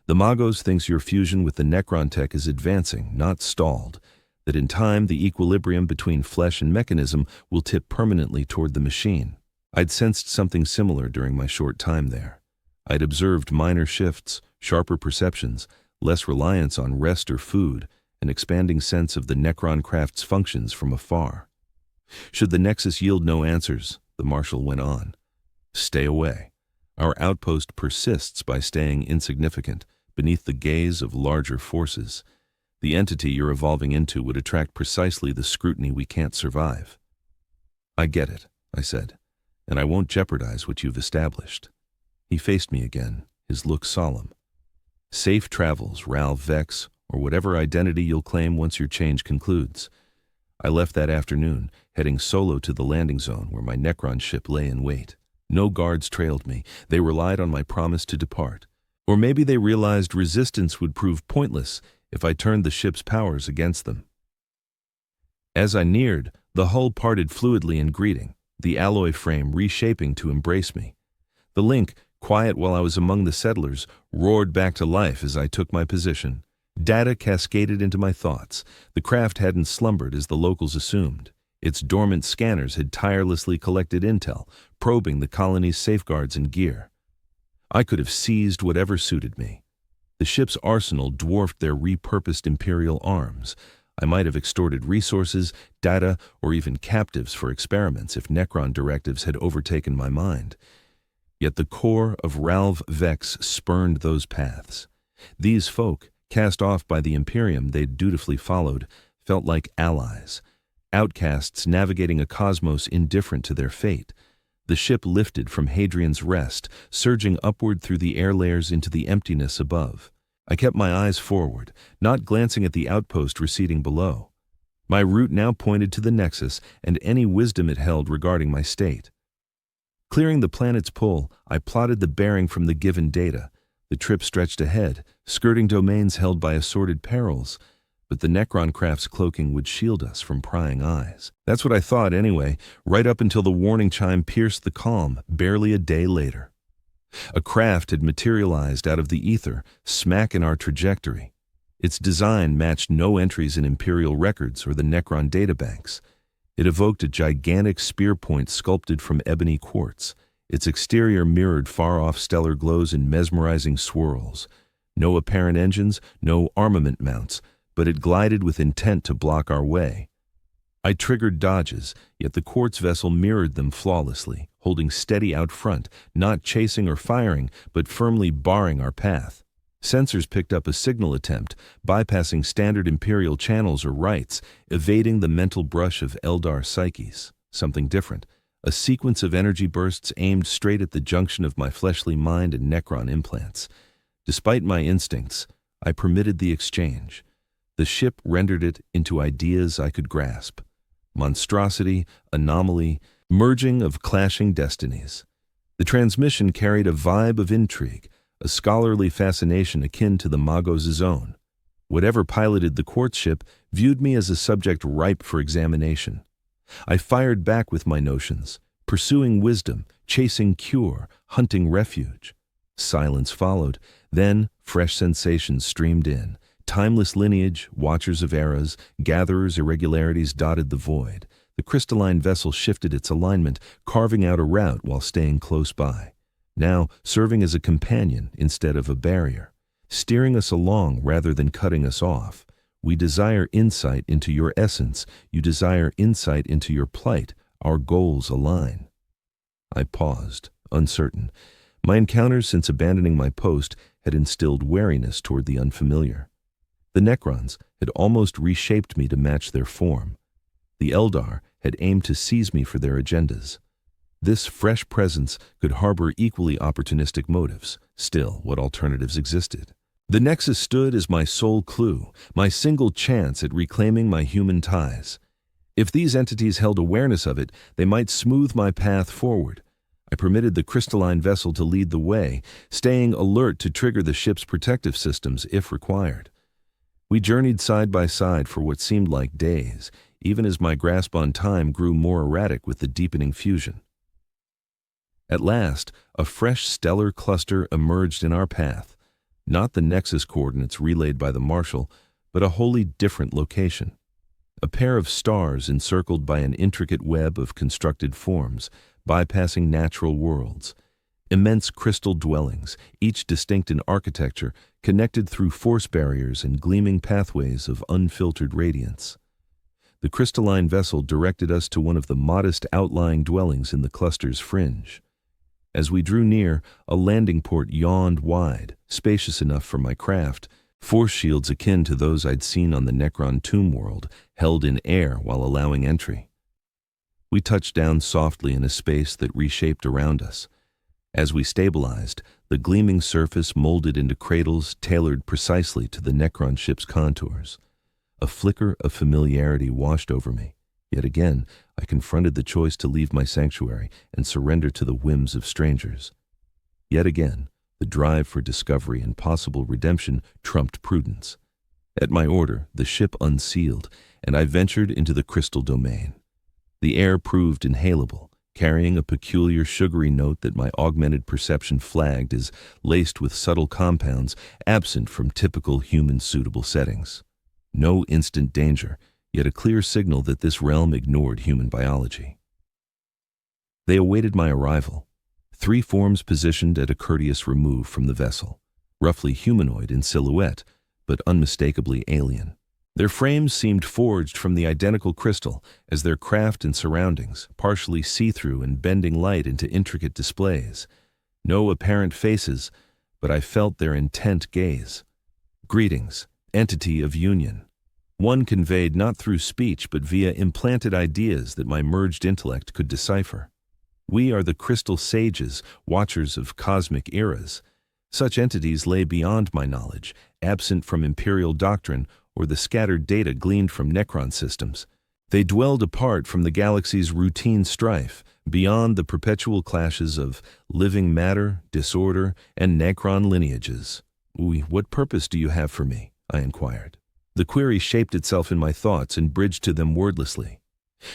The Magos thinks your fusion with the Necron tech is advancing, not stalled, that in time the equilibrium between flesh and mechanism will tip permanently toward the machine. I'd sensed something similar during my short time there. I'd observed minor shifts, sharper perceptions, less reliance on rest or food, an expanding sense of the Necron craft's functions from afar. Should the Nexus yield no answers, the Marshal went on, stay away. Our outpost persists by staying insignificant, beneath the gaze of larger forces. The entity you're evolving into would attract precisely the scrutiny we can't survive. I get it, I said, and I won't jeopardize what you've established. He faced me again, his look solemn. Safe travels, Ral Vex, or whatever identity you'll claim once your change concludes. I left that afternoon, heading solo to the landing zone where my Necron ship lay in wait. No guards trailed me. They relied on my promise to depart. Or maybe they realized resistance would prove pointless if I turned the ship's powers against them. As I neared, the hull parted fluidly in greeting, the alloy frame reshaping to embrace me. The Link, quiet while I was among the settlers, roared back to life as I took my position. Data cascaded into my thoughts. The craft hadn't slumbered as the locals assumed. Its dormant scanners had tirelessly collected intel, probing the colony's safeguards and gear. I could have seized whatever suited me. The ship's arsenal dwarfed their repurposed Imperial arms. I might have extorted resources, data, or even captives for experiments if Necron directives had overtaken my mind. Yet the core of Ralv Vex spurned those paths. These folk, cast off by the Imperium they'd dutifully followed, felt like allies, outcasts navigating a cosmos indifferent to their fate. The ship lifted from Hadrian's Rest, surging upward through the air layers into the emptiness above. I kept my eyes forward, not glancing at the outpost receding below. My route now pointed to the Nexus and any wisdom it held regarding my state. Clearing the planet's pull, I plotted the bearing from the given data. The trip stretched ahead, skirting domains held by assorted perils, but the Necron craft's cloaking would shield us from prying eyes. That's what I thought anyway, right up until the warning chime pierced the calm, barely a day later. A craft had materialized out of the ether, smack in our trajectory. Its design matched no entries in Imperial records or the Necron databanks. It evoked a gigantic spear point sculpted from ebony quartz. Its exterior mirrored far-off stellar glows in mesmerizing swirls. No apparent engines, no armament mounts, but it glided with intent to block our way. I triggered dodges, yet the quartz vessel mirrored them flawlessly, holding steady out front, not chasing or firing, but firmly barring our path. Sensors picked up a signal attempt, bypassing standard Imperial channels or rights, evading the mental brush of Eldar psyches. Something different. A sequence of energy bursts aimed straight at the junction of my fleshly mind and Necron implants. Despite my instincts, I permitted the exchange. The ship rendered it into ideas I could grasp. Monstrosity, anomaly, merging of clashing destinies. The transmission carried a vibe of intrigue, a scholarly fascination akin to the Magos' own. Whatever piloted the quartz ship viewed me as a subject ripe for examination. I fired back with my notions, pursuing wisdom, chasing cure, hunting refuge. Silence followed, then fresh sensations streamed in. Timeless lineage, watchers of eras, gatherers' irregularities dotted the void. The crystalline vessel shifted its alignment, carving out a route while staying close by. Now serving as a companion instead of a barrier, steering us along rather than cutting us off. We desire insight into your essence. You desire insight into your plight. Our goals align. I paused, uncertain. My encounters since abandoning my post had instilled wariness toward the unfamiliar. The Necrons had almost reshaped me to match their form. The Eldar had aimed to seize me for their agendas. This fresh presence could harbor equally opportunistic motives. Still, what alternatives existed? The Nexus stood as my sole clue, my single chance at reclaiming my human ties. If these entities held awareness of it, they might smooth my path forward. I permitted the crystalline vessel to lead the way, staying alert to trigger the ship's protective systems if required. We journeyed side by side for what seemed like days, even as my grasp on time grew more erratic with the deepening fusion. At last, a fresh stellar cluster emerged in our path, not the Nexus coordinates relayed by the Marshal, but a wholly different location. A pair of stars encircled by an intricate web of constructed forms, bypassing natural worlds. Immense crystal dwellings, each distinct in architecture, connected through force barriers and gleaming pathways of unfiltered radiance. The crystalline vessel directed us to one of the modest outlying dwellings in the cluster's fringe. As we drew near, a landing port yawned wide, spacious enough for my craft, force shields akin to those I'd seen on the Necron tomb world, held in air while allowing entry. We touched down softly in a space that reshaped around us. As we stabilized, the gleaming surface molded into cradles tailored precisely to the Necron ship's contours. A flicker of familiarity washed over me. Yet again, I confronted the choice to leave my sanctuary and surrender to the whims of strangers. Yet again, the drive for discovery and possible redemption trumped prudence. At my order, the ship unsealed, and I ventured into the crystal domain. The air proved inhalable, carrying a peculiar sugary note that my augmented perception flagged as laced with subtle compounds absent from typical human-suitable settings. No instant danger, yet a clear signal that this realm ignored human biology. They awaited my arrival. 3 forms positioned at a courteous remove from the vessel, roughly humanoid in silhouette, but unmistakably alien. Their frames seemed forged from the identical crystal, as their craft and surroundings, partially see-through and bending light into intricate displays. No apparent faces, but I felt their intent gaze. Greetings, entity of union. One conveyed not through speech but via implanted ideas that my merged intellect could decipher. We are the crystal sages, watchers of cosmic eras. Such entities lay beyond my knowledge, absent from imperial doctrine or the scattered data gleaned from Necron systems. They dwelled apart from the galaxy's routine strife, beyond the perpetual clashes of living matter, disorder, and Necron lineages. What purpose do you have for me? I inquired. The query shaped itself in my thoughts and bridged to them wordlessly.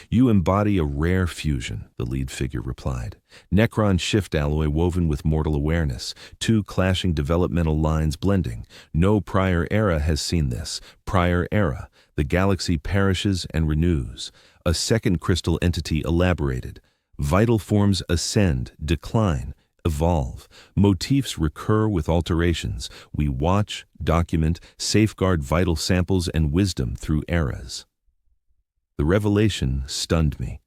You embody a rare fusion, the lead figure replied. Necron shift alloy woven with mortal awareness, two clashing developmental lines blending. No prior era has seen this. Prior era, the galaxy perishes and renews. A second crystal entity elaborated. Vital forms ascend, decline, evolve. Motifs recur with alterations. We watch, document, safeguard vital samples and wisdom through eras. The revelation stunned me.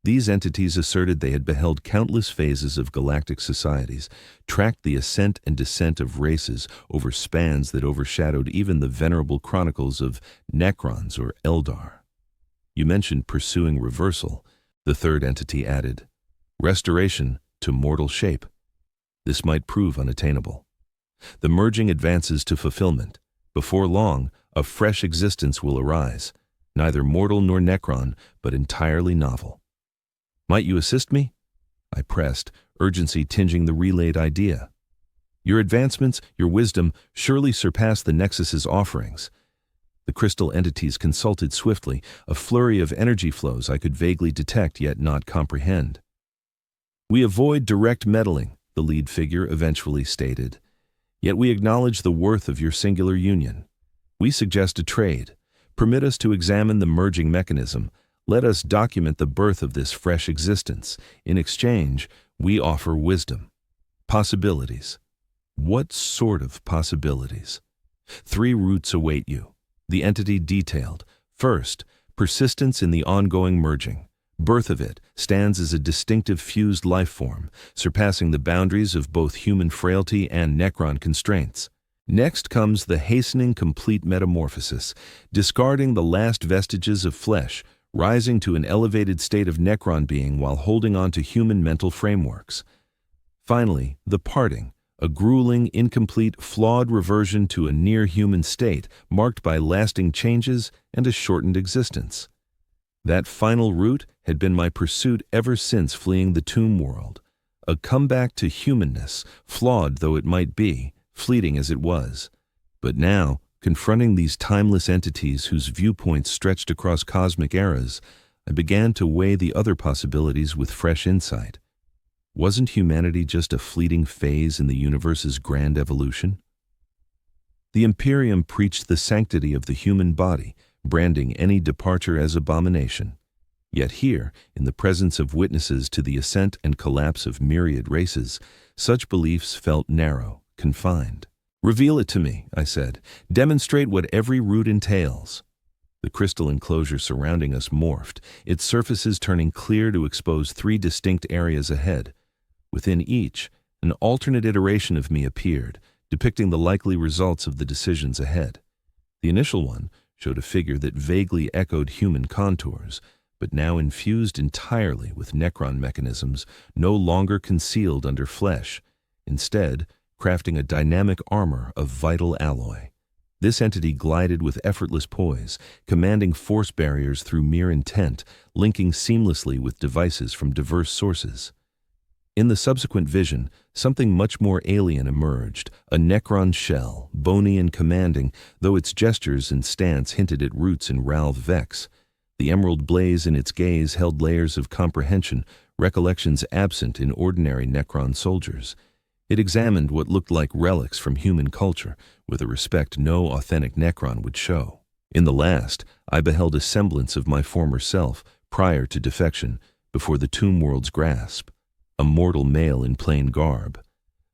These entities asserted they had beheld countless phases of galactic societies, tracked the ascent and descent of races over spans that overshadowed even the venerable chronicles of Necrons or Eldar. You mentioned pursuing reversal, the third entity added. Restoration to mortal shape. This might prove unattainable. The merging advances to fulfillment. Before long, a fresh existence will arise, neither mortal nor Necron, but entirely novel. Might you assist me? I pressed, urgency tinging the relayed idea. Your advancements, your wisdom, surely surpass the Nexus's offerings. The crystal entities consulted swiftly, a flurry of energy flows I could vaguely detect yet not comprehend. We avoid direct meddling, the lead figure eventually stated. Yet we acknowledge the worth of your singular union. We suggest a trade. Permit us to examine the merging mechanism. Let us document the birth of this fresh existence. In exchange, we offer wisdom. Possibilities. What sort of possibilities? 3 routes await you. The entity detailed. First, persistence in the ongoing merging. Birth of it stands as a distinctive fused life form, surpassing the boundaries of both human frailty and Necron constraints. Next comes the hastening complete metamorphosis, discarding the last vestiges of flesh, rising to an elevated state of Necron being while holding on to human mental frameworks. Finally, the parting, a grueling, incomplete, flawed reversion to a near-human state marked by lasting changes and a shortened existence. That final route had been my pursuit ever since fleeing the tomb world, a comeback to humanness, flawed though it might be, fleeting as it was. But now, confronting these timeless entities whose viewpoints stretched across cosmic eras, I began to weigh the other possibilities with fresh insight. Wasn't humanity just a fleeting phase in the universe's grand evolution? The Imperium preached the sanctity of the human body, branding any departure as abomination. Yet here, in the presence of witnesses to the ascent and collapse of myriad races, such beliefs felt narrow, confined. Reveal it to me, I said. Demonstrate what every route entails. The crystal enclosure surrounding us morphed, its surfaces turning clear to expose 3 distinct areas ahead. Within each, an alternate iteration of me appeared, depicting the likely results of the decisions ahead. The initial one showed a figure that vaguely echoed human contours, but now infused entirely with Necron mechanisms, no longer concealed under flesh, instead crafting a dynamic armor of vital alloy. This entity glided with effortless poise, commanding force barriers through mere intent, linking seamlessly with devices from diverse sources. In the subsequent vision, something much more alien emerged, a Necron shell, bony and commanding, though its gestures and stance hinted at roots in Ralph Vex. The emerald blaze in its gaze held layers of comprehension, recollections absent in ordinary Necron soldiers. It examined what looked like relics from human culture, with a respect no authentic Necron would show. In the last, I beheld a semblance of my former self, prior to defection, before the tomb world's grasp. A mortal male in plain garb.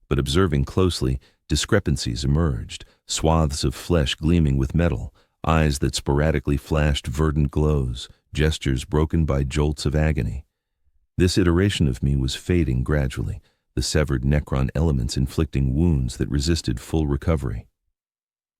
But observing closely, discrepancies emerged, swaths of flesh gleaming with metal, eyes that sporadically flashed verdant glows, gestures broken by jolts of agony. This iteration of me was fading gradually, the severed Necron elements inflicting wounds that resisted full recovery.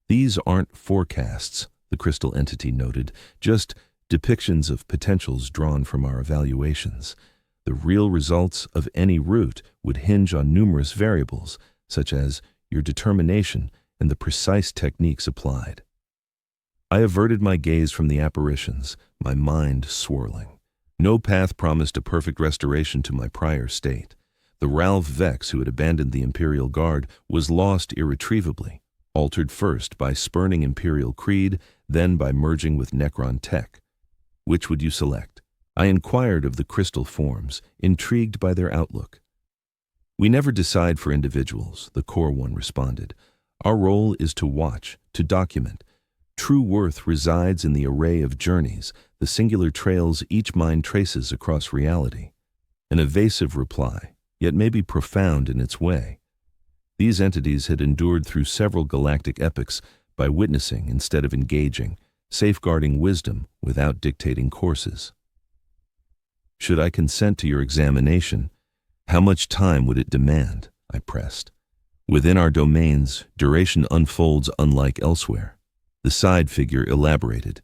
These aren't forecasts, the crystal entity noted, just depictions of potentials drawn from our evaluations. The real results of any route would hinge on numerous variables, such as your determination and the precise techniques applied. I averted my gaze from the apparitions, my mind swirling. No path promised a perfect restoration to my prior state. The Ralph Vex who had abandoned the Imperial Guard was lost irretrievably, altered first by spurning Imperial creed, then by merging with Necron tech. Which would you select? I inquired of the crystal forms, intrigued by their outlook. We never decide for individuals, the core one responded. Our role is to watch, to document. True worth resides in the array of journeys, the singular trails each mind traces across reality. An evasive reply, yet maybe profound in its way. These entities had endured through several galactic epochs by witnessing instead of engaging, safeguarding wisdom without dictating courses. Should I consent to your examination, how much time would it demand? I pressed. Within our domains, duration unfolds unlike elsewhere. The side figure elaborated.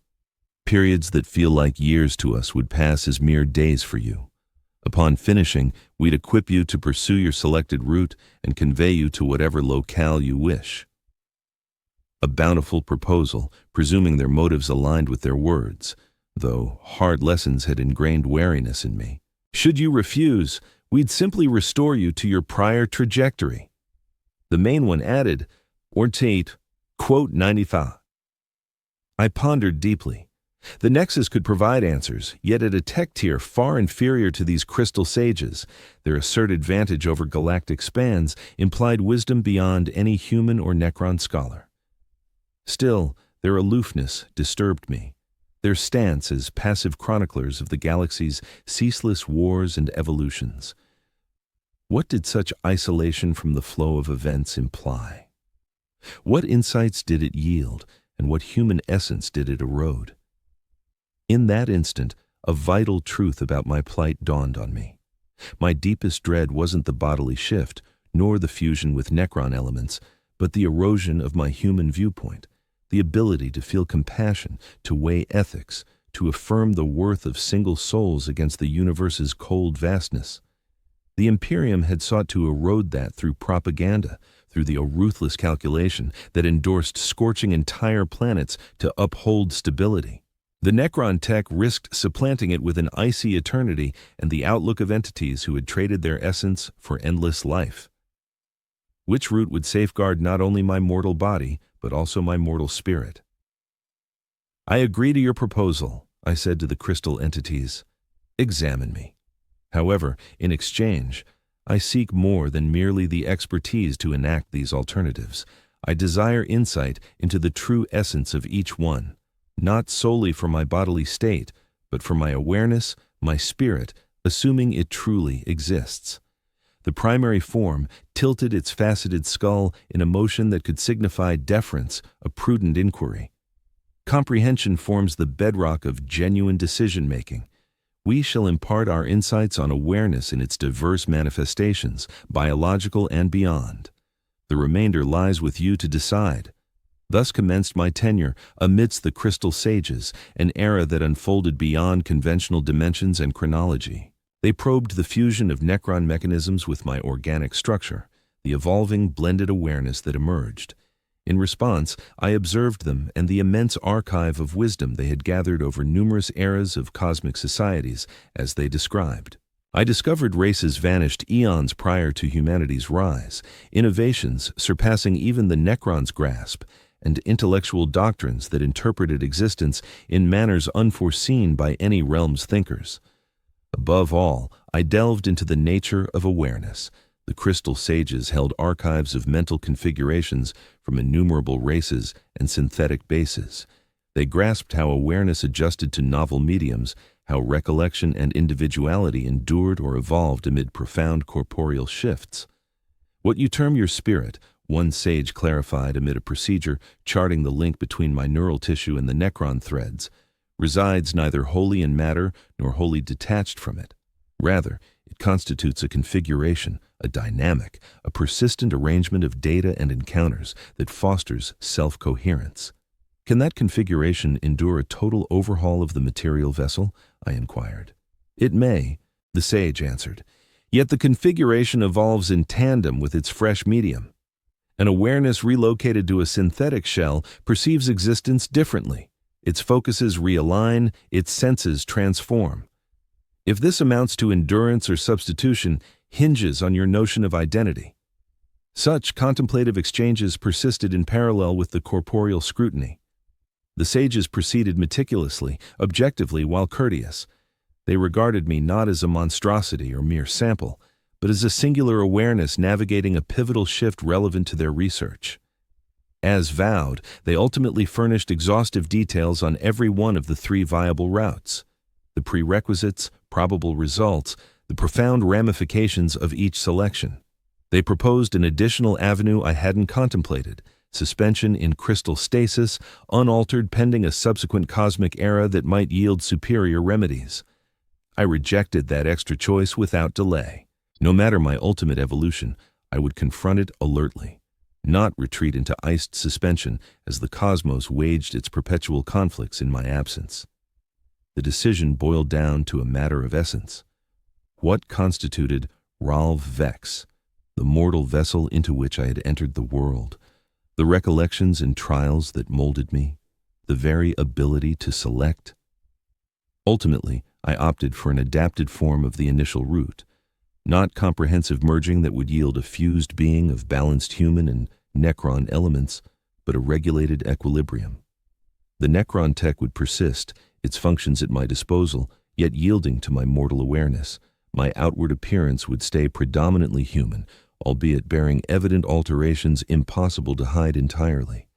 Periods that feel like years to us would pass as mere days for you. Upon finishing, we'd equip you to pursue your selected route and convey you to whatever locale you wish. A bountiful proposal, presuming their motives aligned with their words, though hard lessons had ingrained wariness in me. Should you refuse, we'd simply restore you to your prior trajectory. The main one added, or Tate, quote 95. I pondered deeply. The Nexus could provide answers, yet at a tech tier far inferior to these crystal sages. Their asserted vantage over galactic spans implied wisdom beyond any human or Necron scholar. Still, their aloofness disturbed me. Their stance as passive chroniclers of the galaxy's ceaseless wars and evolutions. What did such isolation from the flow of events imply? What insights did it yield, and what human essence did it erode? In that instant, a vital truth about my plight dawned on me. My deepest dread wasn't the bodily shift, nor the fusion with Necron elements, but the erosion of my human viewpoint, the ability to feel compassion, to weigh ethics, to affirm the worth of single souls against the universe's cold vastness. The Imperium had sought to erode that through propaganda, through the ruthless calculation that endorsed scorching entire planets to uphold stability. The Necron tech risked supplanting it with an icy eternity and the outlook of entities who had traded their essence for endless life. Which route would safeguard not only my mortal body, but also my mortal spirit? I agree to your proposal, I said to the crystal entities. Examine me. However, in exchange, I seek more than merely the expertise to enact these alternatives. I desire insight into the true essence of each one, not solely for my bodily state, but for my awareness, my spirit, assuming it truly exists. The primary form tilted its faceted skull in a motion that could signify deference, a prudent inquiry. Comprehension forms the bedrock of genuine decision-making. We shall impart our insights on awareness in its diverse manifestations, biological and beyond. The remainder lies with you to decide. Thus commenced my tenure amidst the crystal sages, an era that unfolded beyond conventional dimensions and chronology. They probed the fusion of Necron mechanisms with my organic structure, the evolving blended awareness that emerged. In response, I observed them and the immense archive of wisdom they had gathered over numerous eras of cosmic societies, as they described. I discovered races vanished eons prior to humanity's rise, innovations surpassing even the Necron's grasp, and intellectual doctrines that interpreted existence in manners unforeseen by any realm's thinkers. Above all, I delved into the nature of awareness. The crystal sages held archives of mental configurations from innumerable races and synthetic bases. They grasped how awareness adjusted to novel mediums, how recollection and individuality endured or evolved amid profound corporeal shifts. What you term your spirit, One sage clarified amid a procedure charting the link between my neural tissue and the necron threads, resides neither wholly in matter nor wholly detached from it. Rather, it constitutes a configuration, a dynamic, a persistent arrangement of data and encounters that fosters self-coherence. Can that configuration endure a total overhaul of the material vessel? I inquired. It may, the sage answered. Yet the configuration evolves in tandem with its fresh medium. An awareness relocated to a synthetic shell perceives existence differently. Its focuses realign, its senses transform. If this amounts to endurance or substitution, hinges on your notion of identity. Such contemplative exchanges persisted in parallel with the corporeal scrutiny. The sages proceeded meticulously, objectively, while courteous. They regarded me not as a monstrosity or mere sample, but as a singular awareness navigating a pivotal shift relevant to their research. As vowed, they ultimately furnished exhaustive details on every one of the 3 viable routes, the prerequisites, probable results, the profound ramifications of each selection. They proposed an additional avenue I hadn't contemplated, suspension in crystal stasis, unaltered pending a subsequent cosmic era that might yield superior remedies. I rejected that extra choice without delay. No matter my ultimate evolution, I would confront it alertly, not retreat into iced suspension as the cosmos waged its perpetual conflicts in my absence. The decision boiled down to a matter of essence. What constituted Ralv Vex, the mortal vessel into which I had entered the world, the recollections and trials that molded me, the very ability to select? Ultimately, I opted for an adapted form of the initial route, not comprehensive merging that would yield a fused being of balanced human and necron elements, but a regulated equilibrium. The necron tech would persist, its functions at my disposal, yet yielding to my mortal awareness. My outward appearance would stay predominantly human, albeit bearing evident alterations impossible to hide entirely.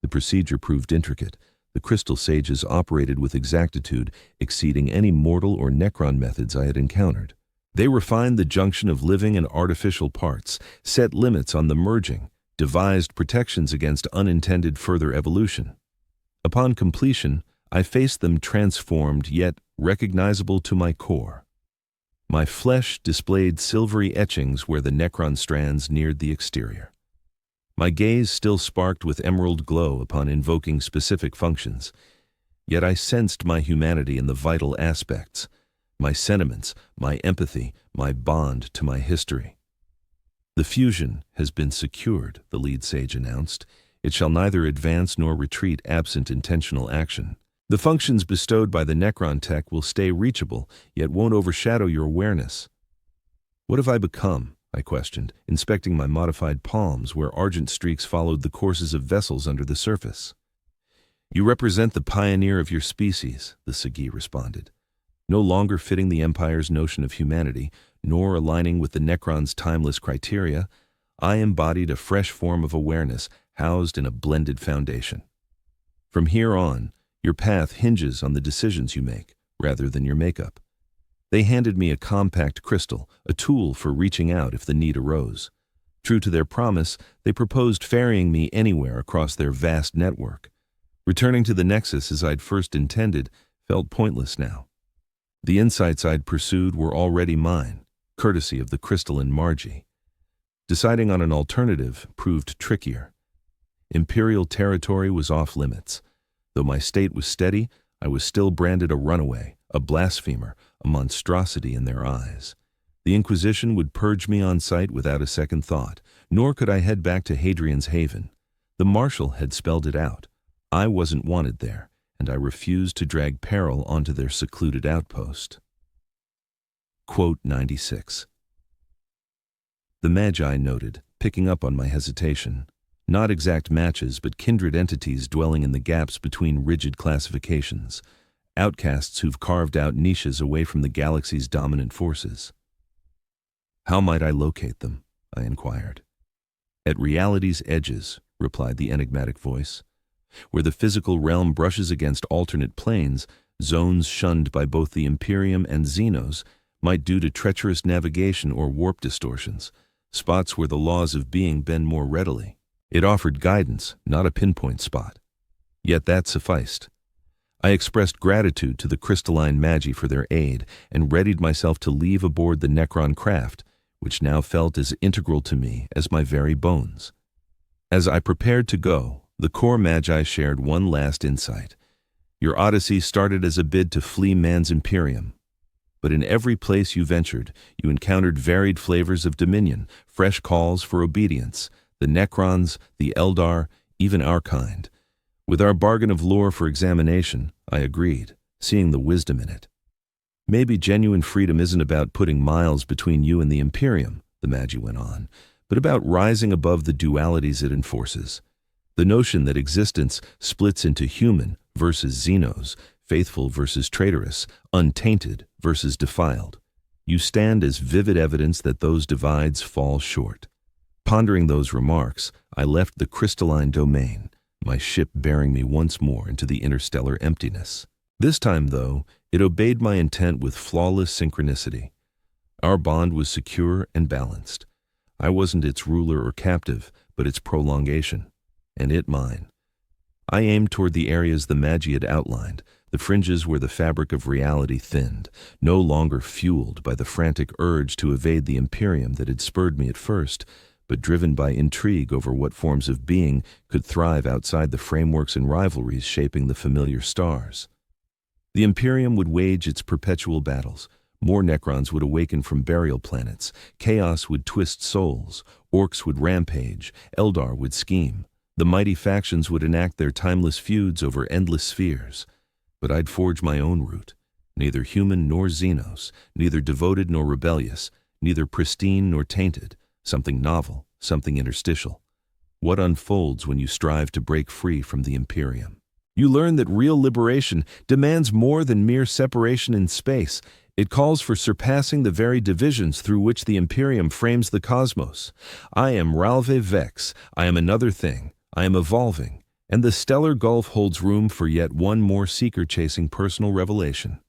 The procedure proved intricate. The crystal sages operated with exactitude, exceeding any mortal or necron methods I had encountered. They refined the junction of living and artificial parts, set limits on the merging, devised protections against unintended further evolution. Upon completion, I faced them transformed yet recognizable to my core. My flesh displayed silvery etchings where the necron strands neared the exterior. My gaze still sparked with emerald glow upon invoking specific functions, yet I sensed my humanity in the vital aspects, my sentiments, my empathy, my bond to my history. The fusion has been secured, the lead sage announced. It shall neither advance nor retreat absent intentional action. The functions bestowed by the necron tech will stay reachable, yet won't overshadow your awareness. What have I become? I questioned, inspecting my modified palms where argent streaks followed the courses of vessels under the surface. You represent the pioneer of your species, the Sagi responded. No longer fitting the Empire's notion of humanity, nor aligning with the Necron's timeless criteria, I embodied a fresh form of awareness housed in a blended foundation. From here on, your path hinges on the decisions you make, rather than your makeup. They handed me a compact crystal, a tool for reaching out if the need arose. True to their promise, they proposed ferrying me anywhere across their vast network. Returning to the Nexus as I'd first intended felt pointless now. The insights I'd pursued were already mine, courtesy of the crystalline Margie. Deciding on an alternative proved trickier. Imperial territory was off limits. Though my state was steady, I was still branded a runaway, a blasphemer, a monstrosity in their eyes. The Inquisition would purge me on sight without a second thought, nor could I head back to Hadrian's Haven. The Marshal had spelled it out. I wasn't wanted there, and I refused to drag peril onto their secluded outpost. Quote 96. The Magi noted, picking up on my hesitation. Not exact matches, but kindred entities dwelling in the gaps between rigid classifications. Outcasts who've carved out niches away from the galaxy's dominant forces. How might I locate them? I inquired. At reality's edges, replied the enigmatic voice. Where the physical realm brushes against alternate planes, zones shunned by both the Imperium and Xenos might due to treacherous navigation or warp distortions. spots where the laws of being bend more readily. It offered guidance, not a pinpoint spot. Yet that sufficed. I expressed gratitude to the crystalline magi for their aid and readied myself to leave aboard the Necron craft, which now felt as integral to me as my very bones. As I prepared to go, the core magi shared one last insight. Your odyssey started as a bid to flee man's Imperium. But in every place you ventured, you encountered varied flavors of dominion, fresh calls for obedience, the Necrons, the Eldar, even our kind. With our bargain of lore for examination, I agreed, seeing the wisdom in it. Maybe genuine freedom isn't about putting miles between you and the Imperium, the Magi went on, but about rising above the dualities it enforces. The notion that existence splits into human versus xenos, faithful versus traitorous, untainted versus defiled. You stand as vivid evidence that those divides fall short. Pondering those remarks, I left the crystalline domain, my ship bearing me once more into the interstellar emptiness. This time, though, it obeyed my intent with flawless synchronicity. Our bond was secure and balanced. I wasn't its ruler or captive, but its prolongation, and it mine. I aimed toward the areas the Magi had outlined, the fringes where the fabric of reality thinned, no longer fueled by the frantic urge to evade the Imperium that had spurred me at first, but driven by intrigue over what forms of being could thrive outside the frameworks and rivalries shaping the familiar stars. The Imperium would wage its perpetual battles. More Necrons would awaken from burial planets. Chaos would twist souls. Orcs would rampage. Eldar would scheme. The mighty factions would enact their timeless feuds over endless spheres. But I'd forge my own route. Neither human nor Xenos, neither devoted nor rebellious, neither pristine nor tainted. Something novel, something interstitial. What unfolds when you strive to break free from the Imperium? You learn that real liberation demands more than mere separation in space. It calls for surpassing the very divisions through which the Imperium frames the cosmos. I am Ralve Vex. I am another thing. I am evolving. And the stellar gulf holds room for yet one more seeker chasing personal revelation.